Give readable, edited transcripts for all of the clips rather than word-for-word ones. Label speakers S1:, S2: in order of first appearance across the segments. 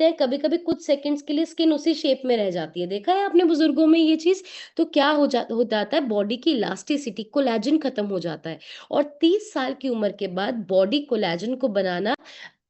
S1: हैं, कभी-कभी कुछ सेकंड्स के लिए स्किन उसी शेप में रह जाती है। देखा है आपने बुजुर्गों में ये चीज़? तो क्या हो जाता है, बॉडी की इलास्टिसिटी, कोलेजन खत्म हो जाता है और 30 साल की उम्र के बाद बॉडी कोलेजन को बनाना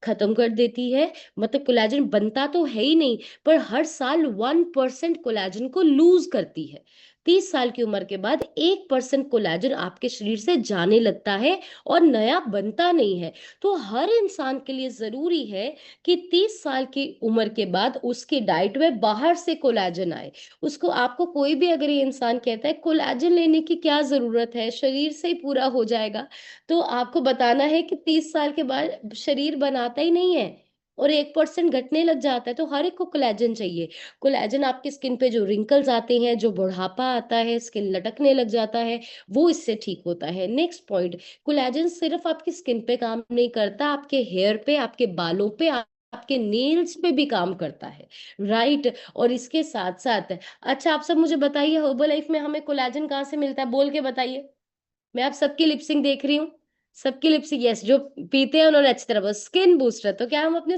S1: खत्म कर देती है। मतलब कोलेजन बनता तो है ही नहीं, पर हर साल 1% कोलेजन को लूज़ करती है। 30 साल की उम्र के बाद 1% कोलेजन आपके शरीर से जाने लगता है और नया बनता नहीं है। तो हर इंसान के लिए ज़रूरी है कि 30 साल की उम्र के बाद उसकी डाइट में बाहर से कोलेजन आए। उसको आपको कोई भी अगर ये इंसान कहता है कोलेजन लेने की क्या ज़रूरत है, शरीर से ही पूरा हो जाएगा, तो आपको बताना है कि 30 साल के बाद शरीर बनाता ही नहीं है और 1% घटने लग जाता है, तो हर एक को कोलेजन चाहिए। कोलेजन आपकी स्किन पे जो रिंकल्स आते हैं, जो बुढ़ापा आता है, स्किन लटकने लग जाता है, वो इससे ठीक होता है। नेक्स्ट पॉइंट, कोलेजन सिर्फ़ आपकी स्किन पे काम नहीं करता, आपके हेयर पे, आपके बालों पे, आपके नेल्स पे भी काम करता है, राइट? और इसके साथ-साथ अच्छा आप सब मुझे बताइए हर्बलाइफ में हमें कोलेजन कहाँ से मिलता है? बोल के बताइए। मैं आप सबकी लिप सिंक देख रही हूँ। सबकी लिप सिंक यस, जो पीते हैं उन्होंने अच्छी तरह बस स्किन बूस्टर, तो क्या हम अपने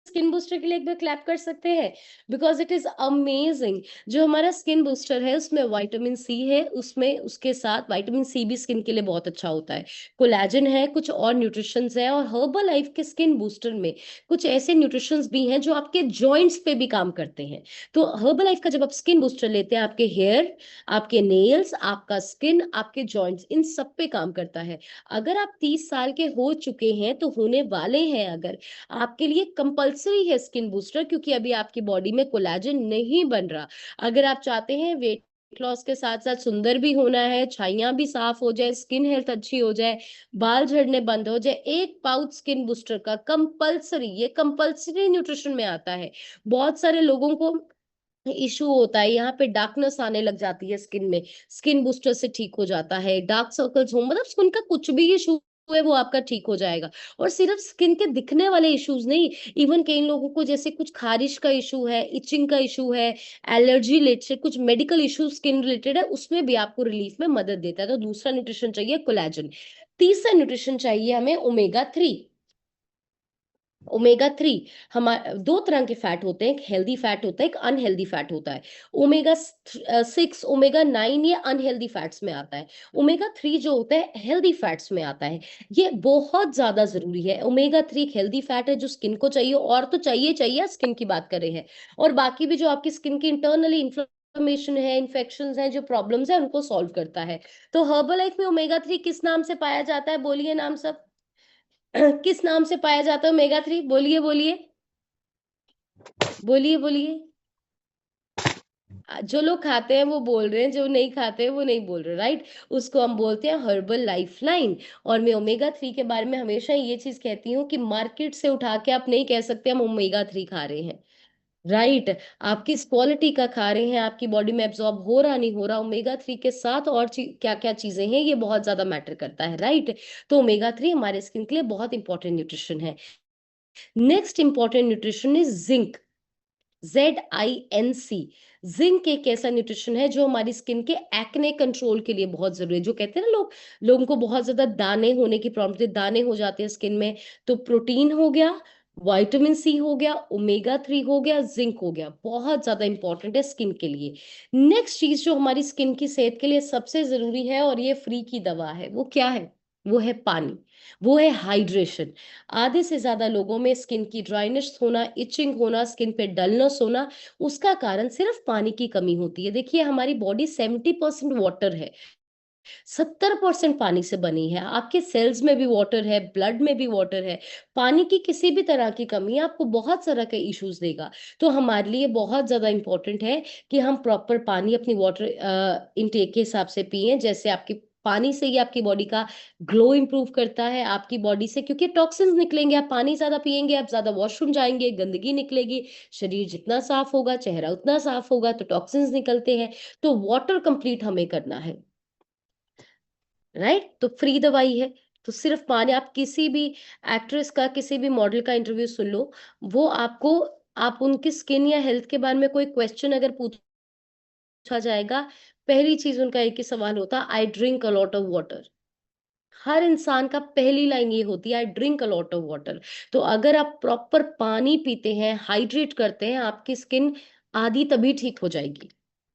S1: स्किन बूस्टर के लिए एक बार क्लैप कर सकते हैं? Because it is amazing. जो हमारा स्किन बूस्टर है उसमें विटामिन सी है, उसमें उसके साथ विटामिन सी भी स्किन के लिए बहुत अच्छा होता है। कोलेजन है, कुछ और न्यूट्रिशंस हैं और हर्बल लाइफ के स्किन बूस्टर में कुछ ऐसे न्यूट्रिशंस भी हैं जो आपके जॉइंट्स पे भी काम करते हैं। तो हर्बल लाइफ का जब आप स्किन बूस्टर लेते हैं, आपके हेयर, आपके नेल्स, आपका स्किन, आपके जॉइंट्स, इन सब पे काम करता है। अगर आप 30 साल के हो चुके हैं, तो होने वाले हैं अगर, आपके लिए कंपल्सरी है स्किन बूस्टर, क्योंकि अभी आपकी बॉडी में कोलेजन नहीं बन रहा। अगर आप चाहते हैं वेट लॉस के साथ-साथ सुंदर भी होना है, छाइयाँ भी साफ हो जाए, स्किन हेल्थ अच्छी हो जाए, बाल झड़ने बंद हो जाए, 1 पाउच स्किन बूस्टर का कंपल्सरी, ये कंपल्सरी न्यूट्रिशन में आता है। बहुत सारे लोगों को इश्यू होता है, यहाँ पे डार्कनेस आने लग जाती है स्किन में, स्किन बूस्टर से ठीक हो जाता है, डार्क सर्कल्स हो, मतलब स्किन का कुछ भी इश्यू है वो आपका ठीक हो जाएगा। और सिर्फ स्किन के दिखने वाले इश्यूज नहीं, इवन कई लोगों को जैसे कुछ खारिश का इशू है, इचिंग का इशू है, एलर्जी रिलेटेड कुछ मेडिकल इशू स्किन रिलेटेड है, उसमें भी आपको रिलीफ में मदद देता है। तो दूसरा न्यूट्रिशन चाहिए कोलेजन। तीसरा न्यूट्रिशन चाहिए हमें ओमेगा 3। ओमेगा 3 हमा 2 तरह के फैट होते हैं, एक हेल्दी फैट होता है, एक अनहेल्दी फैट होता है। ओमेगा 6, ओमेगा 9 ये अनहेल्दी फैट्स में आता है। ओमेगा 3 जो होता है हेल्दी फैट्स में आता है। ये बहुत ज़्यादा ज़रूरी है। ओमेगा 3 एक हेल्दी फैट है जो स्किन को चाहिए, और तो चाहिए स्किन की बात कर रहे हैं। और बाकी भी जो आपकी स्किन की इंटरनली इन्फ्लेमेशन है, इन्फेक्शंस हैं, जो प्रॉब्लम्स हैं उनको सॉल्व करता है। तो हर्बल लाइफ में ओमेगा 3 किस नाम से पाया जाता है? बोलिए नाम सब। किस नाम से पाया जाता है ओमेगा 3? बोलिए, बोलिए। बोलिए, बोलिए। जो लोग खाते हैं वो बोल रहे हैं, जो नहीं खाते हैं वो नहीं बोल रहे, राइट? उसको हम बोलते हैं हर्बल लाइफलाइन। और मैं ओमेगा 3 के बारे में हमेशा ये चीज़ कहती हूँ कि मार्केट से उठा के आप नहीं कह सकते हम ओमेगा 3 खा रहे हैं, राइट? आप किस क्वालिटी का खा रहे हैं, आपकी बॉडी में एब्ज़ॉर्ब हो रहा, नहीं हो रहा, ओमेगा 3 के साथ और क्या-क्या चीज़ें हैं, ये बहुत ज़्यादा मैटर करता है, राइट? तो ओमेगा 3 हमारे स्किन के लिए बहुत इंपॉर्टेंट न्यूट्रिशन है। Next important nutrition is zinc. ZINC। Zinc एक ऐसा न्यूट्रिशन है जो हमारी स्किन के एक्ने कंट्रोल के लिए बहुत जरूरी है। जो कहते हैं ना लोगों को बहुत ज्यादा दाने होने की प्रॉब्लम होती है, दाने हो जाते हैं स्किन में, तो प्रोटीन हो गया, विटामिन सी हो गया, ओमेगा 3 हो गया, जिंक हो गया, बहुत ज्यादा इंपॉर्टेंट है स्किन के लिए। नेक्स्ट चीज जो हमारी स्किन की सेहत के लिए सबसे जरूरी है और ये फ्री की दवा है, वो क्या है? वो है पानी, वो है हाइड्रेशन। आधे से ज़्यादा लोगों में स्किन की ड्राइनेस होना, इचिंग होना, स्किन पे डलनेस होना, उसका कारण सिर्फ पानी की कमी होती है। देखिए हमारी बॉडी 70% वाटर है, 70% पानी से बनी है। आपके सेल्स में भी वाटर है, ब्लड में भी वाटर है। पानी की किसी भी तरह की कमी आपको बहुत सारा के इश्यूज देगा। तो हमारे लिए बहुत ज़्यादा इम्पोर्टेंट है कि हम प्रॉपर पानी अपनी वाटर इनटेक के हिसाब से पिएँ। जैसे आपकी पानी से ही आपकी बॉडी का ग्लो इम्प्रूव करता है, आपकी बॉडी से क्योंकि टॉक्सिन्स निकलेंगे, आप पानी ज़्यादा पिएँगे, आप ज़्यादा वॉशरूम जाएँगे, गंदगी निकलेगी, शरीर जितना साफ होगा, चेहरा उतना साफ होगा, तो टॉक्सिन्स निकलते हैं। तो वाटर कंप्लीट हमें करना है। राइट? तो फ्री दवाई है। तो सिर्फ पानी, आप किसी भी एक्ट्रेस का, किसी भी मॉडल का इंटरव्यू सुन लो, वो आपको, आप उनकी स्किन या हेल्थ के बारे में कोई क्वेश्चन अगर पूछा जाएगा, पहली चीज़ उनका एक ही सवाल होता है, I drink a lot of water. हर इंसान का पहली लाइन ये होती है, I drink a lot of water. तो अगर आप प्रॉपर पानी पीते हैं, हाइड्रेट करते हैं, आपकी स्किन आधी तभी ठीक हो जाएगी।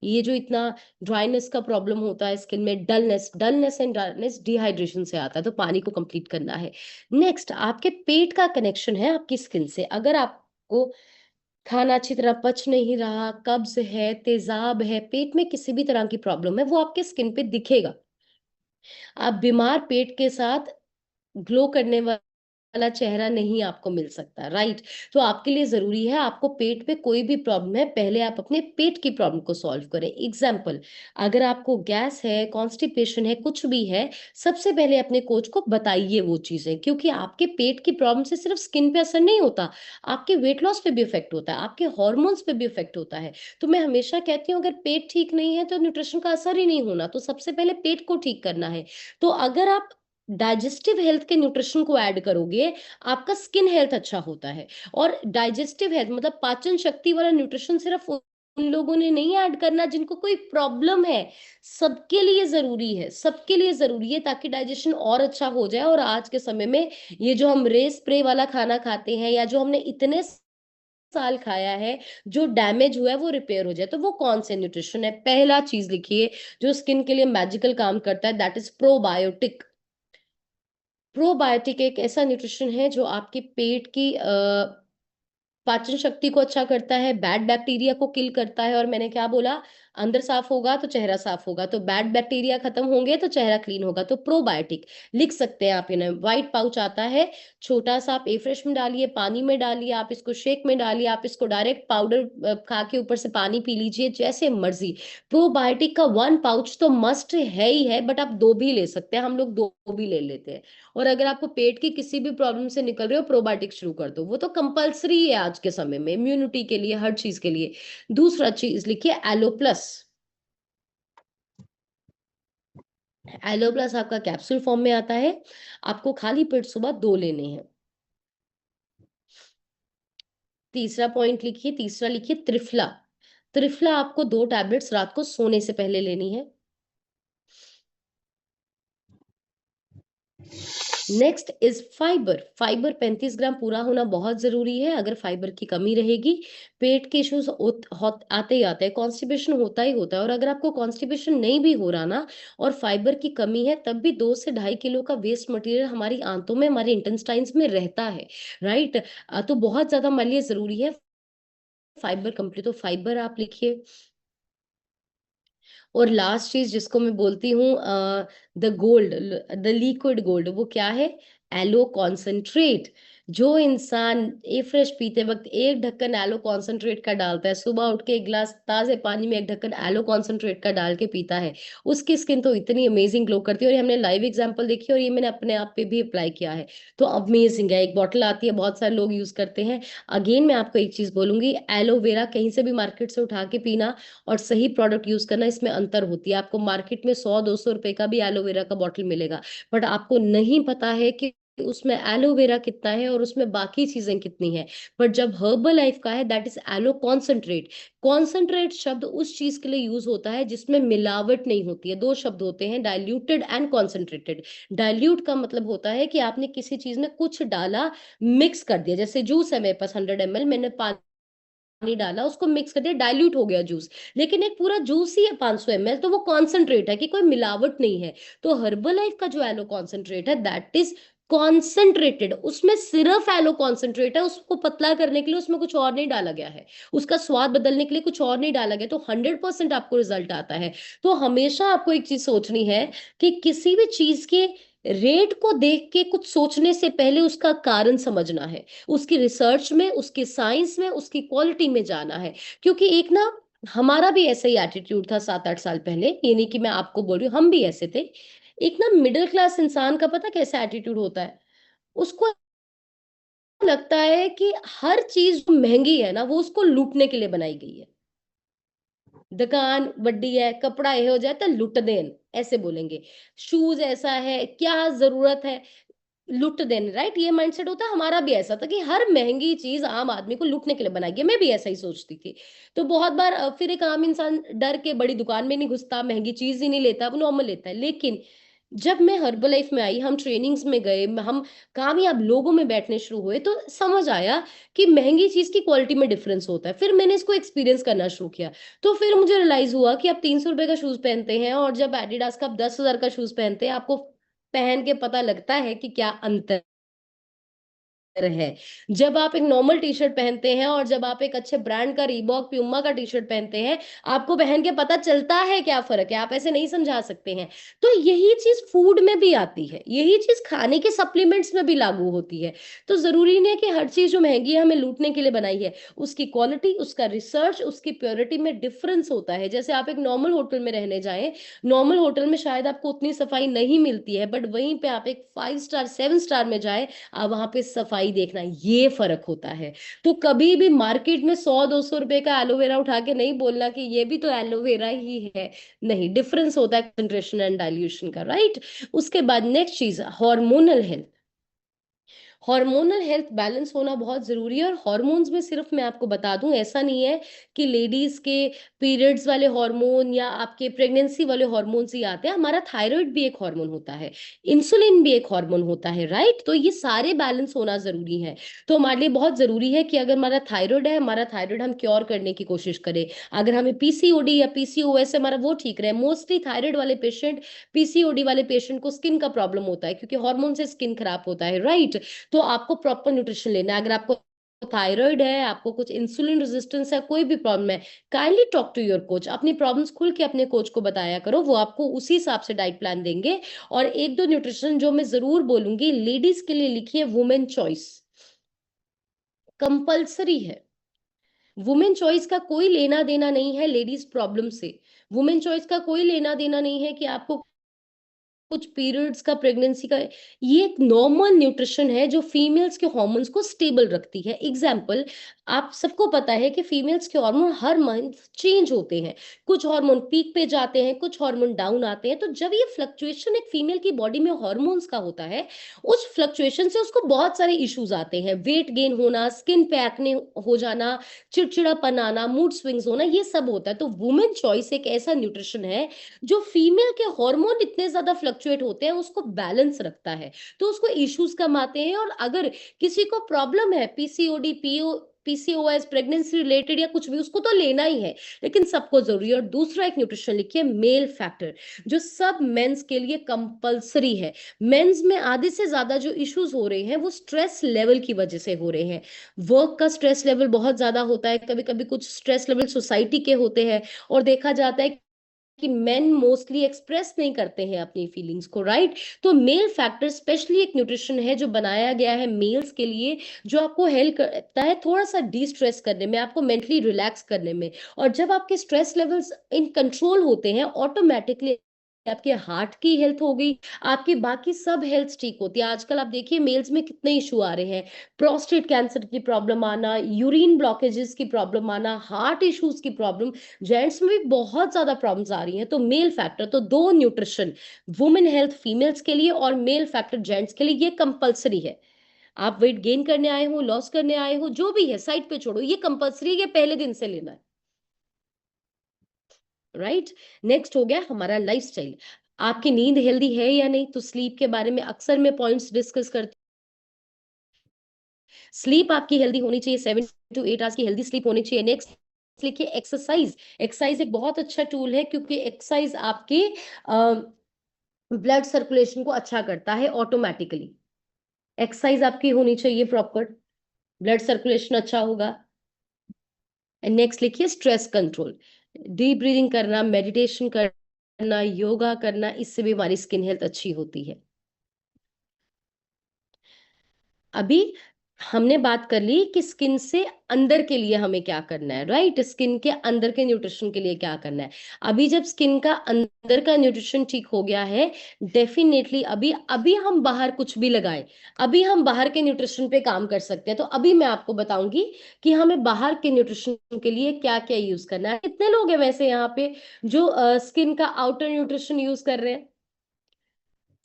S1: ये जो इतना ड्राइनेस का प्रॉब्लम होता है स्किन में, dullness dullness and dryness dehydration से आता है, तो पानी को कंप्लीट करना है। नेक्स्ट, आपके पेट का कनेक्शन है आपकी स्किन से। अगर आपको खाना अच्छी तरह पच नहीं रहा, कब्ज है, तेजाब है, पेट में किसी भी तरह की प्रॉब्लम है, वो आपके स्किन पे दिखेगा। आप बीमार पेट के साथ ग्लो करने वाला चेहरा नहीं आपको मिल सकता, राइट? तो आपके लिए ज़रूरी है, आपको पेट में कोई भी प्रॉब्लम है, पहले आप अपने पेट की प्रॉब्लम को सॉल्व करें। एग्ज़ाम्पल, अगर आपको गैस है, कॉन्स्टिपेशन है, कुछ भी है, सबसे पहले अपने कोच को बताइए वो चीज़ें, क्योंकि आपके पेट की प्रॉब्लम से सिर्फ़ स्किन पे असर नहीं होता, आपके वेट लॉस पे भी इफ़ेक्ट होता है, आपके हॉर्मोन्स पे भी इफ़ेक्ट होता है। तो मैं हमेशा कहती हूँ, अगर पेट ठीक नहीं है, तो न्यूट्रिशन का असर ही नहीं होना, तो सबसे पहले पेट को ठीक करना है। तो अगर आप डाइजेस्टिव हेल्थ के न्यूट्रिशन को ऐड करोगे, आपका स्किन हेल्थ अच्छा होता है। और डाइजेस्टिव हेल्थ मतलब पाचन शक्ति वाला न्यूट्रिशन सिर्फ उन लोगों ने नहीं ऐड करना जिनको कोई प्रॉब्लम है, सबके लिए ज़रूरी है, सबके लिए ज़रूरी है, ताकि डाइजेशन और अच्छा हो जाए। और आज के समय में ये जो हम रे स्प्रे वाला खाना खाते हैं, या जो हमने इतने साल खाया है, जो डैमेज हुआ है वो रिपेयर हो जाए, तो वो कौन से न्यूट्रिशन है? पहला चीज़ लिखिए जो स्किन के लिए मैजिकल काम करता है, दैट इज़ प्रोबायोटिक। प्रोबायोटिक एक ऐसा न्यूट्रिशन है जो आपके पेट की पाचन शक्ति को अच्छा करता है, बैड बैक्टीरिया को किल करता है। और मैंने क्या बोला, अंदर साफ होगा तो चेहरा साफ होगा, तो बैड बैक्टीरिया खत्म होंगे तो चेहरा क्लीन होगा। तो प्रोबायोटिक लिख सकते हैं आप इन्हें। व्हाइट पाउच आता है, छोटा-सा, आप ए-फ्रेश में डालिए, पानी में डालिए, आप इसको शेक में डालिए, आप इसको डायरेक्ट पाउडर खा के ऊपर से पानी पी लीजिए, जैसे मर्ज़ी। प्रोबायोटिक का 1 पाउच तो मस्ट है ही है, बट आप 2 भी ले सकते हैं, हम लोग 2 भी ले लेते हैं। और अगर आपको पेट की किसी भी प्रॉब्लम से निकल रहे हो, प्रोबायोटिक शुरू कर दो, वो तो कंपल्सरी है आज के समय में, इम्यूनिटी के लिए, हर चीज के लिए। दूसरा चीज लिखिए, एलो प्लस। एलो प्लस आपका कैप्सूल फॉर्म में आता है, आपको खाली पेट सुबह 2 लेने हैं। तीसरा पॉइंट लिखिए, तीसरा लिखिए, त्रिफला। त्रिफला आपको 2 टैबलेट्स रात को सोने से पहले लेनी है। Next is fibre. फाइबर 35 ग्राम पूरा होना बहुत जरूरी है। अगर फाइबर की कमी रहेगी, पेट के इश्यूज आते ही आते हैं, कॉन्स्टिपेशन होता ही होता है। और अगर आपको कॉन्स्टिपेशन नहीं भी हो रहा ना, और फाइबर की कमी है, तब भी 2 से 2.5 किलो का वेस्ट मटेरियल हमारी आंतों में, हमारे इंटेस्टाइन्स में रहता है, राइट? तो बहुत ज्यादा हमारे लिए जरूरी है फाइबर कंप्लीट। तो फाइबर आप लिखिए। और लास्ट चीज जिसको मैं बोलती हूँ the gold, the liquid gold, वो क्या है? Aloe concentrate. जो इंसान ए फ्रेश पीते वक्त एक ढक्कन एलो कॉन्सेंट्रेट का डालता है, सुबह उठ के एक गिलास ताजे पानी में एक ढक्कन एलो कॉन्सेंट्रेट का डाल के पीता है, उसकी स्किन तो इतनी अमेजिंग ग्लो करती है। और ये हमने लाइव एग्जांपल देखी, और ये मैंने अपने आप पे भी अप्लाई किया है, तो अमेजिंग है। एक बॉटल आती है, बहुत सारे लोग यूज करते हैं। अगेन मैं आपको एक चीज बोलूंगी, एलोवेरा कहीं से भी मार्केट से उठा के पीना और सही प्रोडक्ट यूज करना, इसमें अंतर होती है। आपको मार्केट में 100-200 रुपए का भी एलोवेरा का बॉटल मिलेगा, बट आपको नहीं पता है कि उसमें एलोवेरा कितना है और उसमें बाकी चीजें कितनी है। बट जब हर्बल लाइफ का है, that is aloe concentrate. Concentrate शब्द उस चीज के लिए यूज होता है जिसमें मिलावट नहीं होती है। 2 शब्द होते हैं, डाइल्यूटेड एंड कॉन्सेंट्रेटेड। डाइल्यूट का मतलब होता है कि आपने किसी चीज में कुछ डाला, मिक्स कर दिया। जैसे जूस है मेरे पास 100 ml, मैंने पानी डाला, उसको मिक्स कर दिया, डाइल्यूट हो गया जूस। लेकिन एक पूरा जूस ही है 500 ml, तो वो कॉन्सेंट्रेट है, कि कोई मिलावट नहीं है। तो हर्बल लाइफ का जो एलो कॉन्सेंट्रेट है, दैट इज कॉन्सेंट्रेटेड। उसमें सिर्फ एलो कॉन्सेंट्रेट है, उसको पतला करने के लिए उसमें कुछ और नहीं डाला गया है, उसका स्वाद बदलने के लिए कुछ और नहीं डाला गया, तो 100% आपको रिजल्ट आता है। तो हमेशा आपको एक चीज सोचनी है कि किसी भी चीज के रेट को देख के कुछ सोचने से पहले उसका कारण समझना है, उसकी रिसर्च में, उसकी साइंस में, उसकी क्वालिटी में जाना है। क्योंकि एक ना, हमारा भी ऐसा ही एटीट्यूड था 7-8 साल पहले, ये नहीं कि मैं आपको बोल रही हूँ, हम भी ऐसे थे। एक ना मिडिल क्लास इंसान का पता कैसा एटीट्यूड होता है? उसको लगता है कि हर चीज जो महंगी है ना, वो उसको लूटने के लिए बनाई गई है। दुकान बड्डी है, कपड़ा ये हो जाए तो लुट देन, ऐसे बोलेंगे। शूज ऐसा है, क्या जरूरत है, लुट देन, राइट? ये माइंडसेट होता है। हमारा भी ऐसा था कि हर महंगी चीज आम आदमी को लूटने के लिए बनाई गई है। मैं भी ऐसा ही सोचती थी। तो बहुत बार फिर एक आम इंसान डर के बड़ी दुकान में नहीं घुसता, महंगी चीज ही नहीं लेता, वो नॉर्मल लेता है। लेकिन जब मैं हर्बलाइफ में आई, हम ट्रेनिंग्स में गए, हम कामयाब लोगों में बैठने शुरू हुए, तो समझ आया कि महंगी चीज की क्वालिटी में डिफरेंस होता है। फिर मैंने इसको एक्सपीरियंस करना शुरू किया। तो फिर मुझे रियलाइज हुआ कि आप 300 रुपए का शूज पहनते हैं और जब एडिडास का आप 10,000 का शूज पहनते हैं, आपको पहन के पता लगता है कि क्या अंतर है। जब आप एक नॉर्मल टी-शर्ट पहनते हैं और जब आप एक अच्छे ब्रांड का रीबॉक, प्यूमा का टी-शर्ट पहनते हैं, आपको पहन के पता चलता है क्या फ़र्क है, आप ऐसे नहीं समझा सकते हैं। तो यही चीज़ फूड में भी आती है, यही चीज़ खाने के सप्लीमेंट्स में भी लागू होती है। तो ज़रूरी नहीं है कि हर चीज़ जो महँगी है हमें लूटने के लिए बनाई है, उसकी क्वालिटी, उसका रिसर्च, उसकी प्योरिटी में डिफरेंस होता है। जैसे आप एक नॉर्मल होटल में रहने जाएँ, नॉर्मल होटल में शायद आपको उतनी सफाई नहीं मिलती है, बट वहीं पे आप एक 5 स्टार, 7 स्टार में जाएँ, वहां पे सफाई देखना, ये फर्क होता है। तो कभी भी मार्केट में 100-200 रुपए का एलोवेरा उठा के नहीं बोलना कि ये भी तो एलोवेरा ही है। नहीं, डिफरेंस होता है कंसंट्रेशन एंड डाइल्यूशन का, राइट? उसके बाद नेक्स्ट चीज, hormonal health. Hormonal health balance होना बहुत ज़रूरी है। और हार्मोन्स में सिर्फ मैं आपको बता दूँ, ऐसा नहीं है कि लेडीज़ के पीरियड्स वाले हार्मोन या आपके प्रेगनेंसी वाले हार्मोन्स ही आते हैं। हमारा थायराइड भी एक हार्मोन होता है, इंसुलिन भी एक हार्मोन होता है, राइट? तो ये सारे बैलेंस होना ज़रूरी है। तो हमारे लिए बहुत ज़रूरी है कि अगर हमारा थायराइड है, हमारा थायराइड हम क्योर करने की कोशिश करें। अगर हमें पीसीओडी या पीसीओएस है, हमारा वो ठीक रहे। मोस्टली थायराइड वाले पेशेंट, पीसीओडी वाले पेशेंट को स्किन का प्रॉब्लम होता है, क्योंकि हार्मोन से स्किन खराब होता है, राइट? तो आपको प्रॉपर न्यूट्रिशन लेना है। अगर आपको थायराइड है, आपको कुछ इंसुलिन रेजिस्टेंस है, कोई भी प्रॉब्लम है, kindly talk to your coach. अपनी प्रॉब्लम्स खुल के अपने कोच को बताया करो, वो आपको उसी हिसाब से डाइट प्लान देंगे। और एक दो न्यूट्रिशन जो मैं जरूर बोलूंगी, लेडीज के लिए लिखिए, वुमेन चॉइस कंपल्सरी है। वुमेन चॉइस का कोई लेना देना नहीं है लेडीज प्रॉब्लम से। वुमेन चॉइस का कोई लेना देना नहीं है कि आपको कुछ पीरियड्स का, प्रेगनेंसी का। ये एक नॉर्मल न्यूट्रिशन है जो फीमेल्स के हार्मोन्स को स्टेबल रखती है। एग्जाम्पल, आप सबको पता है कि फीमेल्स के हार्मोन हर मंथ चेंज होते हैं। कुछ हार्मोन पीक पे जाते हैं, कुछ हार्मोन डाउन आते हैं। तो जब ये फ्लक्चुएशन एक फीमेल की बॉडी में हार्मोन्स का होता है, उस फ्लक्चुएशन से उसको बहुत सारे इश्यूज आते हैं। वेट गेन होना, स्किन पे एक्ने हो जाना, चिड़चिड़ापन आना, मूड स्विंग्स होना, ये सब होता है। तो वुमेन चॉइस एक ऐसा न्यूट्रिशन है जो फीमेल के हार्मोन इतने ज्यादा फ्लक्चुएट होते हैं, उसको बैलेंस रखता है। तो उसको इश्यूज कम आते हैं। और अगर किसी को प्रॉब्लम है, पीसीओडी, पीसीओएस, प्रेगनेंसी रिलेटेड या कुछ भी, उसको तो लेना ही है, लेकिन सबको जरूरी है। और दूसरा एक न्यूट्रिशन लिखिए, मेल फैक्टर, जो सब मेंस के लिए कंपलसरी है। मेंस में आधे से ज्यादा जो इश्यूज हो रहे हैं वो स्ट्रेस लेवल की वजह से हो रहे हैं। वर्क का स्ट्रेस लेवल बहुत ज्यादा होता है, कभी कभी कुछ स्ट्रेस लेवल सोसाइटी के होते हैं। और देखा जाता है कि मेन मोस्टली एक्सप्रेस नहीं करते हैं अपनी फीलिंग्स को, राइट? तो मेल फैक्टर स्पेशली एक न्यूट्रिशन है जो बनाया गया है मेल्स के लिए, जो आपको हेल्प करता है थोड़ा सा डी स्ट्रेस करने में, आपको मेंटली रिलैक्स करने में। और जब आपके स्ट्रेस लेवल्स इन कंट्रोल होते हैं, ऑटोमेटिकली आपके हार्ट की हेल्थ हो गई, आपकी बाकी सब हेल्थ ठीक होती है। आजकल आप देखिए मेल्स में कितने इशू आ रहे हैं, प्रोस्टेट कैंसर की प्रॉब्लम आना, यूरिन ब्लॉकेजेस की प्रॉब्लम आना, हार्ट इश्यूज की प्रॉब्लम, जेंट्स में भी बहुत ज्यादा प्रॉब्लम्स आ रही हैं। तो मेल फैक्टर, तो दो न्यूट्रिशन, वुमेन हेल्थ फीमेल्स के लिए और मेल फैक्टर जेंट्स के लिए, ये कंपलसरी है। आप वेट गेन करने आए हो, लॉस करने आए हो, जो भी है साइड पे छोड़ो, ये कंपलसरी है, ये पहले दिन से लेना है, राइट? नेक्स्ट हो गया हमारा लाइफस्टाइल। आपकी नींद हेल्दी है या नहीं? तो स्लीप के बारे में अक्सर मैं पॉइंट्स डिस्कस करती। स्लीप आपकी हेल्दी होनी चाहिए, 7 to 8 आवर्स की हेल्दी स्लीप होनी चाहिए। नेक्स्ट लिखिए, एक्सरसाइज। एक्सरसाइज एक बहुत अच्छा टूल है, क्योंकि एक्सरसाइज आपके ब्लड सर्कुलेशन को अच्छा करता है ऑटोमेटिकली। एक्सरसाइज आपकी होनी चाहिए प्रॉपर, ब्लड सर्कुलेशन अच्छा होगा। एंड नेक्स्ट लिखिए, स्ट्रेस कंट्रोल। डीप ब्रीदिंग करना, मेडिटेशन करना, योगा करना, इससे भी हमारी स्किन हेल्थ अच्छी होती है। अभी हमने बात कर ली कि स्किन से अंदर के लिए हमें क्या करना है, राइट? स्किन के अंदर के न्यूट्रिशन के लिए क्या करना है। अभी जब स्किन का अंदर का न्यूट्रिशन ठीक हो गया है, डेफिनेटली अभी अभी हम बाहर कुछ भी लगाए, अभी हम बाहर के न्यूट्रिशन पे काम कर सकते हैं। तो अभी मैं आपको बताऊंगी कि हमें बाहर के न्यूट्रिशन के लिए क्या क्या यूज करना है। कितने लोग हैं वैसे यहाँ पे जो स्किन का आउटर न्यूट्रिशन यूज कर रहे हैं?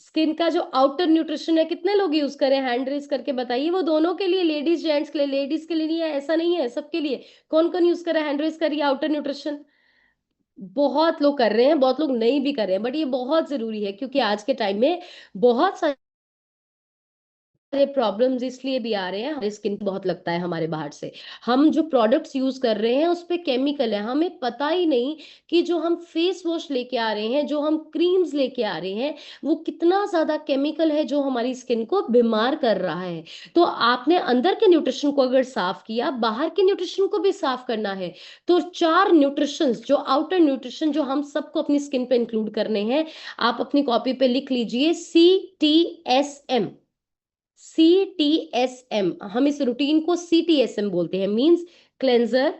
S1: स्किन का जो आउटर न्यूट्रिशन है, कितने लोग यूज करें? हैंड रेज करके बताइए। वो दोनों के लिए, लेडीज जेंट्स के लिए, लेडीज के लिए नहीं है, ऐसा नहीं है, सबके लिए। कौन कौन यूज करे? हैंड रेज करिए, आउटर न्यूट्रिशन। बहुत लोग कर रहे हैं, बहुत लोग नहीं भी कर रहे हैं, बट ये बहुत जरूरी है क्योंकि आज के टाइम में बहुत सारे प्रॉब्लम्स इसलिए भी आ रहे हैं, हमारे स्किन बहुत लगता है हमारे बाहर से। हम जो प्रोडक्ट्स यूज कर रहे हैं उस पे केमिकल है, हमें पता ही नहीं कि जो हम फेस वॉश लेके आ रहे हैं, जो हम क्रीम्स लेके आ रहे हैं, वो कितना ज्यादा केमिकल है जो हमारी स्किन को बीमार कर रहा है। तो आपने अंदर के न्यूट्रिशन को अगर साफ किया, बाहर के न्यूट्रिशन को भी साफ करना है। तो चार न्यूट्रिशन, जो आउटर न्यूट्रिशन जो हम सबको अपनी स्किन पे इंक्लूड करने हैं, आप अपनी कॉपी पे लिख लीजिए, CTSM। CTSM, हम इस रूटीन को CTSM बोलते हैं, means cleanser,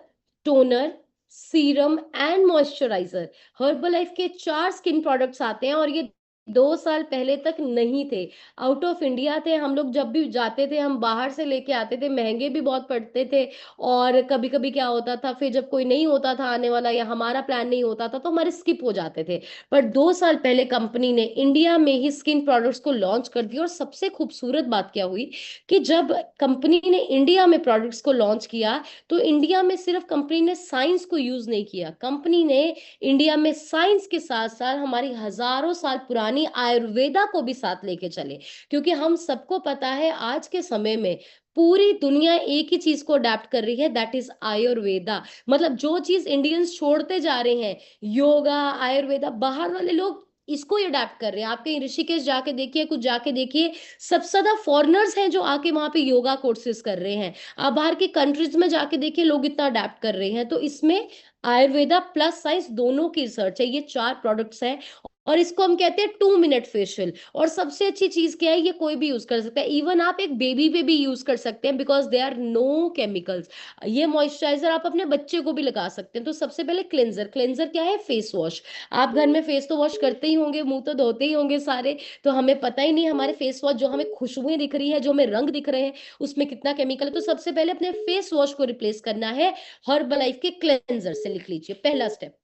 S1: toner, serum and moisturiser. Herbal life के चार स्किन प्रोडक्ट्स आते हैं और ये 2 साल पहले तक नहीं थे, आउट ऑफ इंडिया थे। हम लोग जब भी जाते थे, हम बाहर से लेके आते थे, महंगे भी बहुत पड़ते थे। और कभी कभी क्या होता था, फिर जब कोई नहीं होता था आने वाला या हमारा प्लान नहीं होता था तो हमारे स्किप हो जाते थे। पर 2 साल पहले कंपनी ने इंडिया में ही स्किन प्रोडक्ट्स को लॉन्च कर दिया। और सबसे खूबसूरत बात क्या हुई कि जब कंपनी ने इंडिया में प्रोडक्ट्स को लॉन्च किया, तो इंडिया में सिर्फ कंपनी ने साइंस को यूज नहीं किया, कंपनी ने इंडिया में साइंस के साथ साथ हमारी हजारों साल पुरानी आयुर्वेदा को भी साथ लेके चले। क्योंकि हम सबको पता है आज के समय में पूरी दुनिया एक ही चीज को अडेप्ट कर रही है, दैट इज आयुर्वेदा। मतलब जो चीज इंडियंस छोड़ते जा रहे हैं, योगा, आयुर्वेदा, बाहर वाले लोग इसको ही अडेप्ट कर रहे हैं। आप कहीं ऋषिकेश जाके देखिए, कुछ जाके देखिए, सबसे ज्यादा फॉरेनर्स हैं जो आके वहां पे योगा कोर्सेज कर रहे हैं। आप बाहर की कंट्रीज में जाके देखिए, लोग इतना अडेप्ट कर रहे हैं। तो इसमें आयुर्वेदा प्लस साइंस दोनों की रिसर्च है, ये चार प्रोडक्ट्स हैं। और इसको हम कहते हैं 2 मिनट फेशियल। और सबसे अच्छी चीज क्या है, ये कोई भी यूज कर सकता है, इवन आप एक बेबी पे भी यूज कर सकते हैं, because they are no chemicals. ये मॉइस्चराइजर आप अपने बच्चे को भी लगा सकते हैं। तो सबसे पहले क्लेंजर, क्लेंजर क्या है, फेस वॉश। आप घर में फेस तो वॉश करते ही होंगे, मुंह तो धोते ही होंगे सारे। तो हमें पता ही नहीं हमारे फेस वॉश, जो हमें खुशबुएं दिख रही है, जो हमें रंग दिख रहे हैं, उसमें कितना केमिकल है। तो सबसे पहले अपने फेस वॉश को रिप्लेस करना है हर्बल लाइफ के क्लेंजर से, लिख लीजिए पहला स्टेप।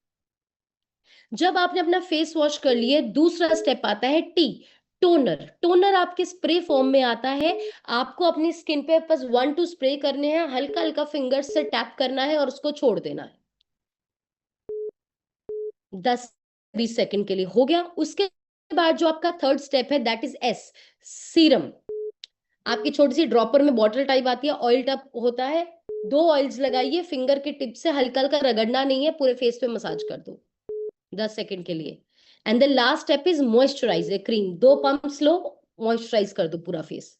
S1: जब आपने अपना फेस वॉश कर लिए, दूसरा स्टेप आता है टोनर। टोनर आपके स्प्रे फॉर्म में आता है। आपको अपनी स्किन पे बस 1-2 स्प्रे करने हैं, हल्का हल्का फिंगर से टैप करना है और उसको छोड़ देना है 10-20 सेकंड के लिए। हो गया। उसके बाद जो आपका थर्ड स्टेप है, दैट इज सीरम। आपकी छोटी सी ड्रॉपर में बॉटल टाइप आती है, ऑयल टप होता है, 2 ऑयल्स लगाइए, फिंगर के टिप से हल्का हल्का रगड़ना नहीं है, पूरे फेस पे मसाज कर दो 10 सेकंड के लिए। And the last step is moisturiser cream, 2 pumps लो, मॉइस्चराइज कर दो पूरा फेस।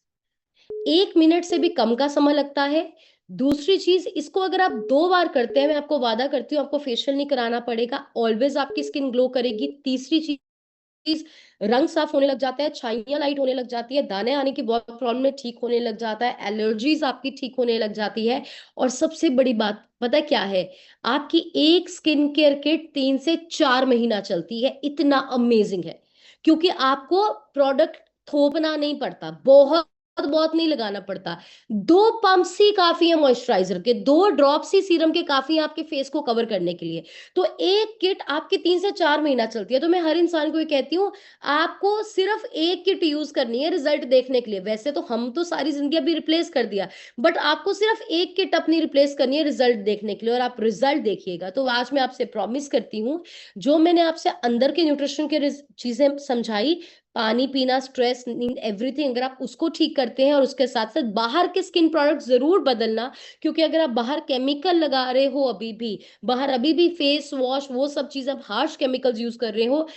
S1: 1 मिनट से भी कम का समय लगता है। दूसरी चीज, इसको अगर आप 2 बार करते हैं, मैं आपको वादा करती हूँ आपको फेशियल नहीं कराना पड़ेगा, ऑलवेज आपकी स्किन ग्लो करेगी। तीसरी चीज, रंग साफ होने लग जाता है, छाइयां लाइट होने लग जाती है, दाने आने की बहुत प्रॉब्लम है ठीक होने लग जाता है, एलर्जीज आपकी ठीक होने लग जाती है। और सबसे बड़ी बात पता है क्या है, आपकी एक स्किन केयर किट 3 से 4 महीना चलती है, इतना अमेजिंग है। क्योंकि आपको प्रोडक्ट थोपना नहीं पड़ता, बहुत बहुत नहीं लगाना पड़ता। 2 पंप्स ही काफी है मॉइस्चराइजर के, 2 ड्रॉप्स ही सीरम के काफी है आपके फेस को कवर करने के लिए। तो एक किट आपकी 3 से 4 महीना चलती है। तो मैं हर इंसान को ये कहती हूँ, आपको सिर्फ एक किट यूज करनी है रिजल्ट देखने के लिए। वैसे तो हम तो सारी जिंदगी अभी रिप्लेस कर दिया, बट आपको सिर्फ एक किट अपनी रिप्लेस करनी है रिजल्ट देखने के लिए, और आप रिजल्ट देखिएगा। तो आज मैं आपसे प्रॉमिस करती हूँ, जो मैंने आपसे अंदर के न्यूट्रिशन के चीजें समझाई, पानी पीना, स्ट्रेस, नींद, एवरीथिंग, अगर आप उसको ठीक करते हैं और उसके साथ साथ बाहर के स्किन प्रोडक्ट जरूर बदलना। क्योंकि अगर आप बाहर केमिकल लगा रहे हो, अभी भी बाहर अभी भी फेस वॉश, वो सब चीज आप हार्श केमिकल्स यूज कर रहे हो,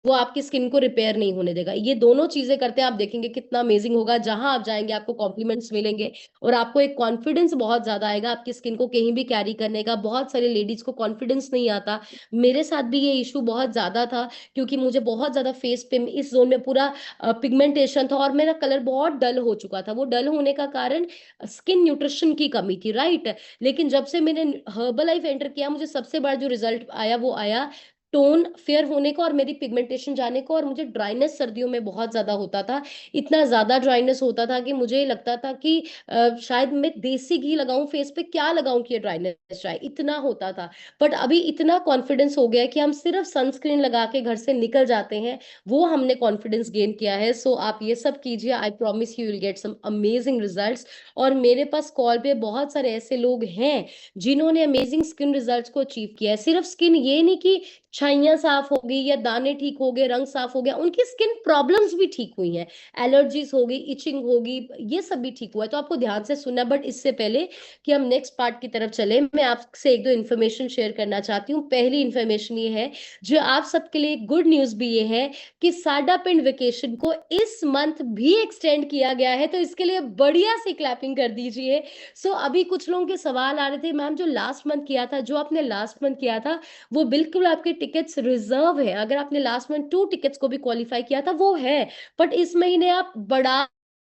S1: वो आपकी स्किन को रिपेयर नहीं होने देगा। ये दोनों चीजें करते हैं, आप देखेंगे कितना अमेजिंग होगा। जहां आप जाएंगे आपको कॉम्प्लीमेंट्स मिलेंगे और आपको एक कॉन्फिडेंस बहुत ज्यादा आएगा आपकी स्किन को कहीं भी कैरी करने का। बहुत सारे लेडीज को कॉन्फिडेंस नहीं आता, मेरे साथ भी ये इशू बहुत ज्यादा था, क्योंकि मुझे बहुत ज्यादा फेस पे इस जोन में पूरा पिगमेंटेशन था और मेरा कलर बहुत डल हो चुका था। वो डल होने का कारण स्किन न्यूट्रिशन की कमी थी, राइट। लेकिन जब से मैंने हर्बल लाइफ एंटर किया, मुझे सबसे बड़ा जो रिजल्ट आया वो आया टोन फेयर होने को और मेरी पिगमेंटेशन जाने को। और मुझे ड्राइनेस सर्दियों में बहुत ज्यादा होता था, इतना ज्यादा ड्राइनेस होता था कि मुझे लगता था कि शायद मैं देसी घी लगाऊं फेस पे, क्या लगाऊं कि ये ड्राइनेस जाए, इतना होता था। बट अभी इतना कॉन्फिडेंस हो गया है कि हम सिर्फ सनस्क्रीन लगा के घर से निकल जाते हैं, वो हमने कॉन्फिडेंस गेन किया है। सो आप ये सब कीजिए, I promise you will get some amazing results. और मेरे पास कॉल पे बहुत सारे ऐसे लोग हैं जिन्होंने अमेजिंग स्किन रिजल्ट्स को अचीव किया है। सिर्फ स्किन ये नहीं कि छाइयां साफ हो गई या दाने ठीक हो गए, रंग साफ हो गया, उनकी स्किन प्रॉब्लम्स भी ठीक हुई हैं, एलर्जीज हो गई, इचिंग होगी, ये सब भी ठीक हुआ है। तो आपको ध्यान से सुनना। बट इससे पहले कि हम नेक्स्ट पार्ट की तरफ चले, मैं आपसे एक दो इन्फॉर्मेशन शेयर करना चाहती हूँ। पहली इन्फॉर्मेशन ये है, जो आप सबके लिए गुड न्यूज भी ये है कि साडा पिंड वेकेशन को इस मंथ भी एक्सटेंड किया गया है। तो इसके लिए बढ़िया सी क्लैपिंग कर दीजिए। सो अभी कुछ लोगों के सवाल आ रहे थे, मैम जो लास्ट मंथ किया था, जो आपने लास्ट मंथ किया था वो बिल्कुल आपके टिकट्स रिजर्व है। अगर आपने लास्ट मंथ 2 टिकट्स को भी क्वालिफाई किया था वो है, बट इस महीने आप बढ़ा